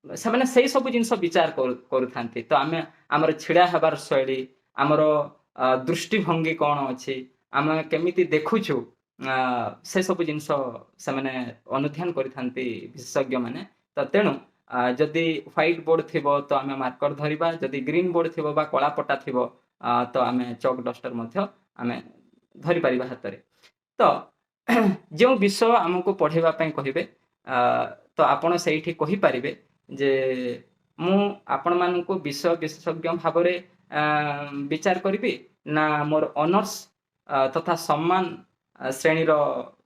ସେମାନେ ସେଇ ସବୁ ଜିନିଷ ବିଚାର କରୁଥାନ୍ତି। ତ ଆମେ ଆମର ଛିଡ଼ା ହେବାର ଶୈଳୀ, ଆମର ଦୃଷ୍ଟିଭଙ୍ଗୀ କ'ଣ ଅଛି, ଆମେ କେମିତି ଦେଖୁଛୁ, ସେ ସବୁ ଜିନିଷ ସେମାନେ ଅନୁଧ୍ୟାନ କରିଥାନ୍ତି ବିଶେଷଜ୍ଞମାନେ। ତ ତେଣୁ ଯଦି ହ୍ୱାଇଟ୍ ବୋର୍ଡ ଥିବ ତ ଆମେ ମାର୍କର ଧରିବା, ଯଦି ଗ୍ରୀନ୍ ବୋର୍ଡ ଥିବ ବା କଳା ପଟା ଥିବ ତ ଆମେ ଚକ୍ ଡଷ୍ଟର ମଧ୍ୟ ଆମେ ଧରିପାରିବା ହାତରେ। ତ ଯେଉଁ ବିଷୟ ଆମକୁ ପଢ଼େଇବା ପାଇଁ କହିବେ, ତ ଆପଣ ସେଇଠି କହିପାରିବେ ଯେ ମୁଁ ଆପଣମାନଙ୍କୁ ବିଷୟ ବିଶେଷଜ୍ଞ ଭାବରେ ବିଚାର କରିବି, ନା ମୋର ଅନର୍ସ ତଥା ସମ୍ମାନ ଶ୍ରେଣୀର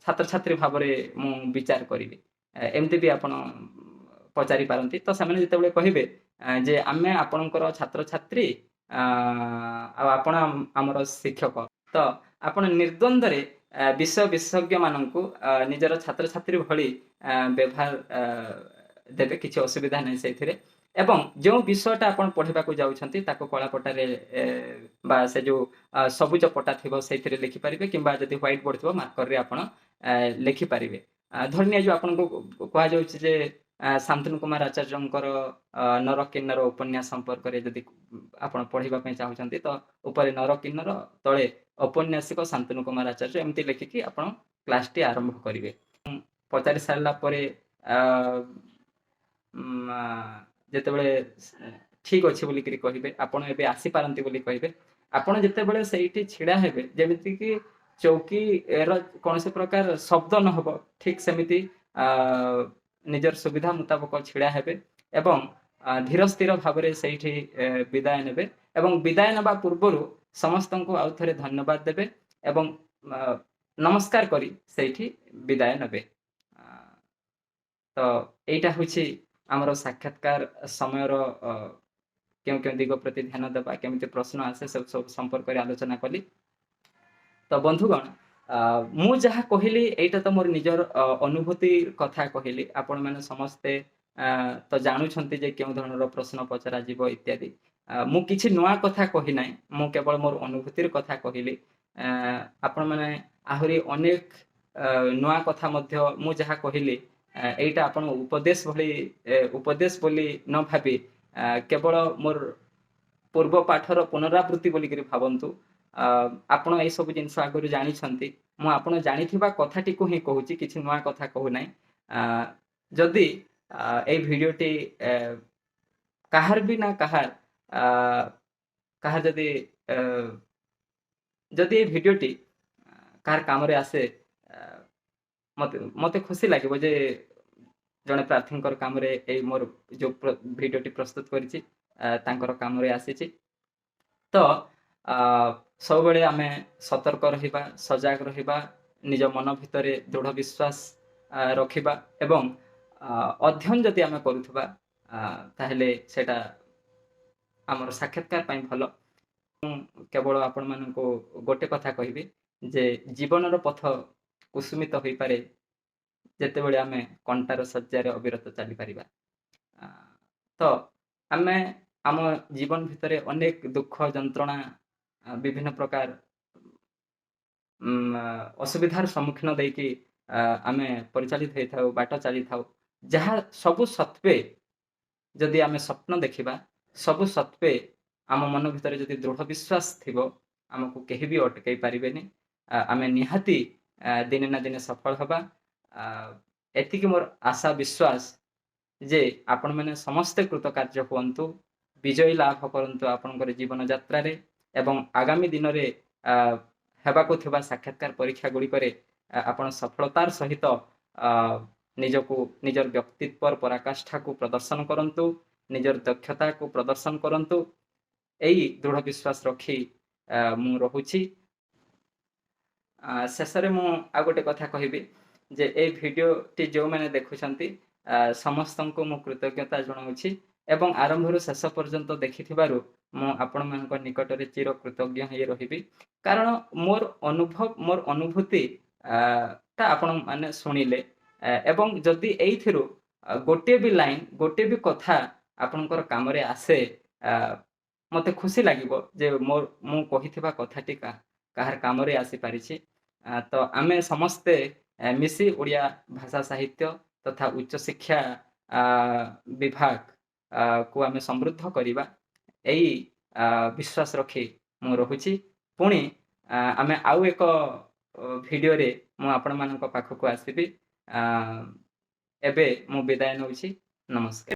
ଛାତ୍ରଛାତ୍ରୀ ଭାବରେ ମୁଁ ବିଚାର କରିବି। ଏମିତି ବି ଆପଣ ପଚାରି ପାରନ୍ତି। ତ ସେମାନେ ଯେତେବେଳେ କହିବେ ଯେ ଆମେ ଆପଣଙ୍କର ଛାତ୍ରଛାତ୍ରୀ ଆଉ ଆପଣ ଆମର ଶିକ୍ଷକ, ତ ଆପଣ ନିର୍ଦ୍ୱନ୍ଦ୍ୱରେ ବିଷୟ ବିଶେଷଜ୍ଞମାନଙ୍କୁ ନିଜର ଛାତ୍ରଛାତ୍ରୀ ଭଳି ବ୍ୟବହାର ଦେବେ, କିଛି ଅସୁବିଧା ନାହିଁ ସେଇଥିରେ। ଏବଂ ଯେଉଁ ବିଷୟଟା ଆପଣ ପଢ଼ିବାକୁ ଯାଉଛନ୍ତି ତାକୁ କଳାପଟାରେ ବା ସେ ଯେଉଁ ସବୁଜ ପଟା ଥିବ ସେଇଥିରେ ଲେଖିପାରିବେ, କିମ୍ବା ଯଦି ହ୍ୱାଇଟ୍ ବୋର୍ଡ ଥିବ ମାର୍କରରେ ଆପଣ ଲେଖିପାରିବେ। ଧରି ନିଆଯିବ ଆପଣଙ୍କୁ କୁହାଯାଉଛି ଯେ ଶାନ୍ତନୁ କୁମାର ଆଚାର୍ଯ୍ୟଙ୍କର ନର କିନ୍ନର ଉପନ୍ୟାସ ସମ୍ପର୍କରେ ଯଦି ଆପଣ ପଢ଼ିବା ପାଇଁ ଚାହୁଁଛନ୍ତି, ତ ଉପରେ ନର କିନ୍ନର, ତଳେ ଔପନ୍ୟାସିକ ଶାନ୍ତନୁ କୁମାର ଆଚାର୍ଯ୍ୟ, ଏମିତି ଲେଖିକି ଆପଣ କ୍ଲାସଟି ଆରମ୍ଭ କରିବେ। ପଚାରି ସାରିଲା ପରେ ଯେତେବେଳେ ଠିକ୍ ଅଛି ବୋଲିକିରି କହିବେ, ଆପଣ ଏବେ ଆସିପାରନ୍ତି ବୋଲି କହିବେ। ଆପଣ ଯେତେବେଳେ ସେଇଠି ଛିଡ଼ା ହେବେ, ଯେମିତିକି ଚୌକିର କୌଣସି ପ୍ରକାର ଶବ୍ଦ ନ ହେବ, ଠିକ୍ ସେମିତି ନିଜର ସୁବିଧା ମୁତାବକ ଛିଡ଼ା ହେବେ ଏବଂ ଧୀର ସ୍ଥିର ଭାବରେ ସେଇଠି ବିଦାୟ ନେବେ। ଏବଂ ବିଦାୟ ନେବା ପୂର୍ବରୁ ସମସ୍ତଙ୍କୁ ଆଉ ଥରେ ଧନ୍ୟବାଦ ଦେବେ ଏବଂ ନମସ୍କାର କରି ସେଇଠି ବିଦାୟ ନେବେ। ତ ଏଇଟା ହେଉଛି ଆମର ସାକ୍ଷାତକାର ସମୟର କେଉଁ କେଉଁ ଦିଗ ପ୍ରତି ଧ୍ୟାନ ଦେବା, କେମିତି ପ୍ରଶ୍ନ ଆସେ, ସେ ସବୁ ସମ୍ପର୍କରେ ଆଲୋଚନା କଲି। ତ ବନ୍ଧୁଗଣ, ମୁଁ ଯାହା କହିଲି ଏଇଟା ତ ମୋର ନିଜର ଅନୁଭୂତି କଥା କହିଲି। ଆପଣମାନେ ସମସ୍ତେ ତ ଜାଣୁଛନ୍ତି ଯେ କେଉଁ ଧରଣର ପ୍ରଶ୍ନ ପଚରାଯିବ ଇତ୍ୟାଦି। ମୁଁ କିଛି ନୂଆ କଥା କହି ନାହିଁ, ମୁଁ କେବଳ ମୋର ଅନୁଭୂତିର କଥା କହିଲି। ଆପଣମାନେ ଆହୁରି ଅନେକ ନୂଆ କଥା ମଧ୍ୟ ମୁଁ ଯାହା କହିଲି ଏଇଟା ଆପଣ ଉପଦେଶ ବୋଲି ନ ଭାବି କେବଳ ମୋର ପୂର୍ବ ପାଠର ପୁନରାବୃତ୍ତି ବୋଲିକିରି ଭାବନ୍ତୁ। ଆପଣ ଏଇସବୁ ଜିନିଷ ଆଗରୁ ଜାଣିଛନ୍ତି, ମୁଁ ଆପଣ ଜାଣିଥିବା କଥାଟିକୁ ହିଁ କହୁଛି, କିଛି ନୂଆ କଥା କହୁନାହିଁ। ଯଦି ଏଇ ଭିଡ଼ିଓଟି କାହାର ବି ନା କାହାର ଯଦି ଏଇ ଭିଡ଼ିଓଟି କାହାର କାମରେ ଆସେ, ମତେ ଖୁସି ଲାଗିବ ଯେ ଜଣେ ପ୍ରାର୍ଥୀଙ୍କର କାମରେ ଏଇ ମୋର ଯେଉଁ ଭିଡ଼ିଓଟି ପ୍ରସ୍ତୁତ କରିଛି ତାଙ୍କର କାମରେ ଆସିଛି। ତ ସବୁବେଳେ ଆମେ ସତର୍କ ରହିବା, ସଜାଗ ରହିବା, ନିଜ ମନ ଭିତରେ ଦୃଢ଼ ବିଶ୍ୱାସ ରଖିବା ଏବଂ ଅଧ୍ୟୟନ ଯଦି ଆମେ କରୁଥିବା ତାହେଲେ ସେଇଟା ଆମର ସାକ୍ଷାତକାର ପାଇଁ ଭଲ। ମୁଁ କେବଳ ଆପଣମାନଙ୍କୁ ଗୋଟେ କଥା କହିବି ଯେ ଜୀବନର ପଥ କୁସୁମିତ ହୋଇପାରେ ଯେତେବେଳେ ଆମେ କଣ୍ଟାର ଶଯ୍ୟାରେ ଅବିରତ ଚାଲିପାରିବା। ତ ଆମେ ଆମ ଜୀବନ ଭିତରେ ଅନେକ ଦୁଃଖ ଯନ୍ତ୍ରଣା, ବିଭିନ୍ନ ପ୍ରକାର ଅସୁବିଧାର ସମ୍ମୁଖୀନ ଦେଇକି ଆମେ ପରିଚାଳିତ ହେଇଥାଉ, ବାଟ ଚାଲିଥାଉ। ଯାହା ସବୁ ସତ୍ତ୍ୱେ ଯଦି ଆମେ ସ୍ୱପ୍ନ ଦେଖିବା, ସବୁ ସତ୍ତ୍ୱେ ଆମ ମନ ଭିତରେ ଯଦି ଦୃଢ଼ ବିଶ୍ୱାସ ଥିବ, ଆମକୁ କେହି ବି ଅଟକାଇ ପାରିବେନି। ଆମେ ନିହାତି ଦିନେ ନା ଦିନେ ସଫଳ ହେବା। ଏତିକି ମୋର ଆଶା ବିଶ୍ୱାସ ଯେ ଆପଣମାନେ ସମସ୍ତେ କୃତକାର୍ଯ୍ୟ ହୁଅନ୍ତୁ, ବିଜୟୀ ଲାଭ କରନ୍ତୁ ଆପଣଙ୍କର ଜୀବନ ଯାତ୍ରାରେ ଏବଂ ଆଗାମୀ ଦିନରେ ହେବାକୁ ଥିବା ସାକ୍ଷାତକାର ପରୀକ୍ଷା ଗୁଡ଼ିକରେ ଆପଣ ସଫଳତାର ସହିତ ନିଜକୁ, ନିଜର ବ୍ୟକ୍ତିତ୍ୱର ପରାକାଷ୍ଠାକୁ ପ୍ରଦର୍ଶନ କରନ୍ତୁ, ନିଜର ଦକ୍ଷତାକୁ ପ୍ରଦର୍ଶନ କରନ୍ତୁ। ଏଇ ଦୃଢ଼ ବିଶ୍ୱାସ ରଖି ମୁଁ ରହୁଛି। ଶେଷରେ ମୁଁ ଆଉ ଗୋଟେ କଥା କହିବି ଯେ ଏଇ ଭିଡ଼ିଓଟି ଯେଉଁମାନେ ଦେଖୁଛନ୍ତି ସମସ୍ତଙ୍କୁ ମୁଁ କୃତଜ୍ଞତା ଜଣାଉଛି ଏବଂ ଆରମ୍ଭରୁ ଶେଷ ପର୍ଯ୍ୟନ୍ତ ଦେଖିଥିବାରୁ ମୁଁ ଆପଣମାନଙ୍କ ନିକଟରେ ଚିର କୃତଜ୍ଞ ହୋଇ ରହିବି। କାରଣ ମୋର ଅନୁଭୂତି ଟା ଆପଣ ମାନେ ଶୁଣିଲେ ଏବଂ ଯଦି ଏଇଥିରୁ ଗୋଟିଏ ବି ଲାଇନ୍ ଗୋଟିଏ ବି କଥା ଆପଣଙ୍କର କାମରେ ଆସେ, ମତେ ଖୁସି ଲାଗିବ ଯେ ମୁଁ କହିଥିବା କଥାଟି କାହାର କାମରେ ଆସିପାରିଛି। ତ ଆମେ ସମସ୍ତେ ମିଶି ଓଡ଼ିଆ ଭାଷା ସାହିତ୍ୟ ତଥା ଉଚ୍ଚଶିକ୍ଷା ବିଭାଗ କୁ ଆମେ ସମୃଦ୍ଧ କରିବା, ଏଇ ବିଶ୍ୱାସ ରଖି ମୁଁ ରହୁଛି। ପୁଣି ଆମେ ଆଉ ଏକ ଭିଡ଼ିଓରେ ମୁଁ ଆପଣମାନଙ୍କ ପାଖକୁ ଆସିବି। ଏବେ ମୁଁ ବିଦାୟ ନେଉଛି। ନମସ୍କାର।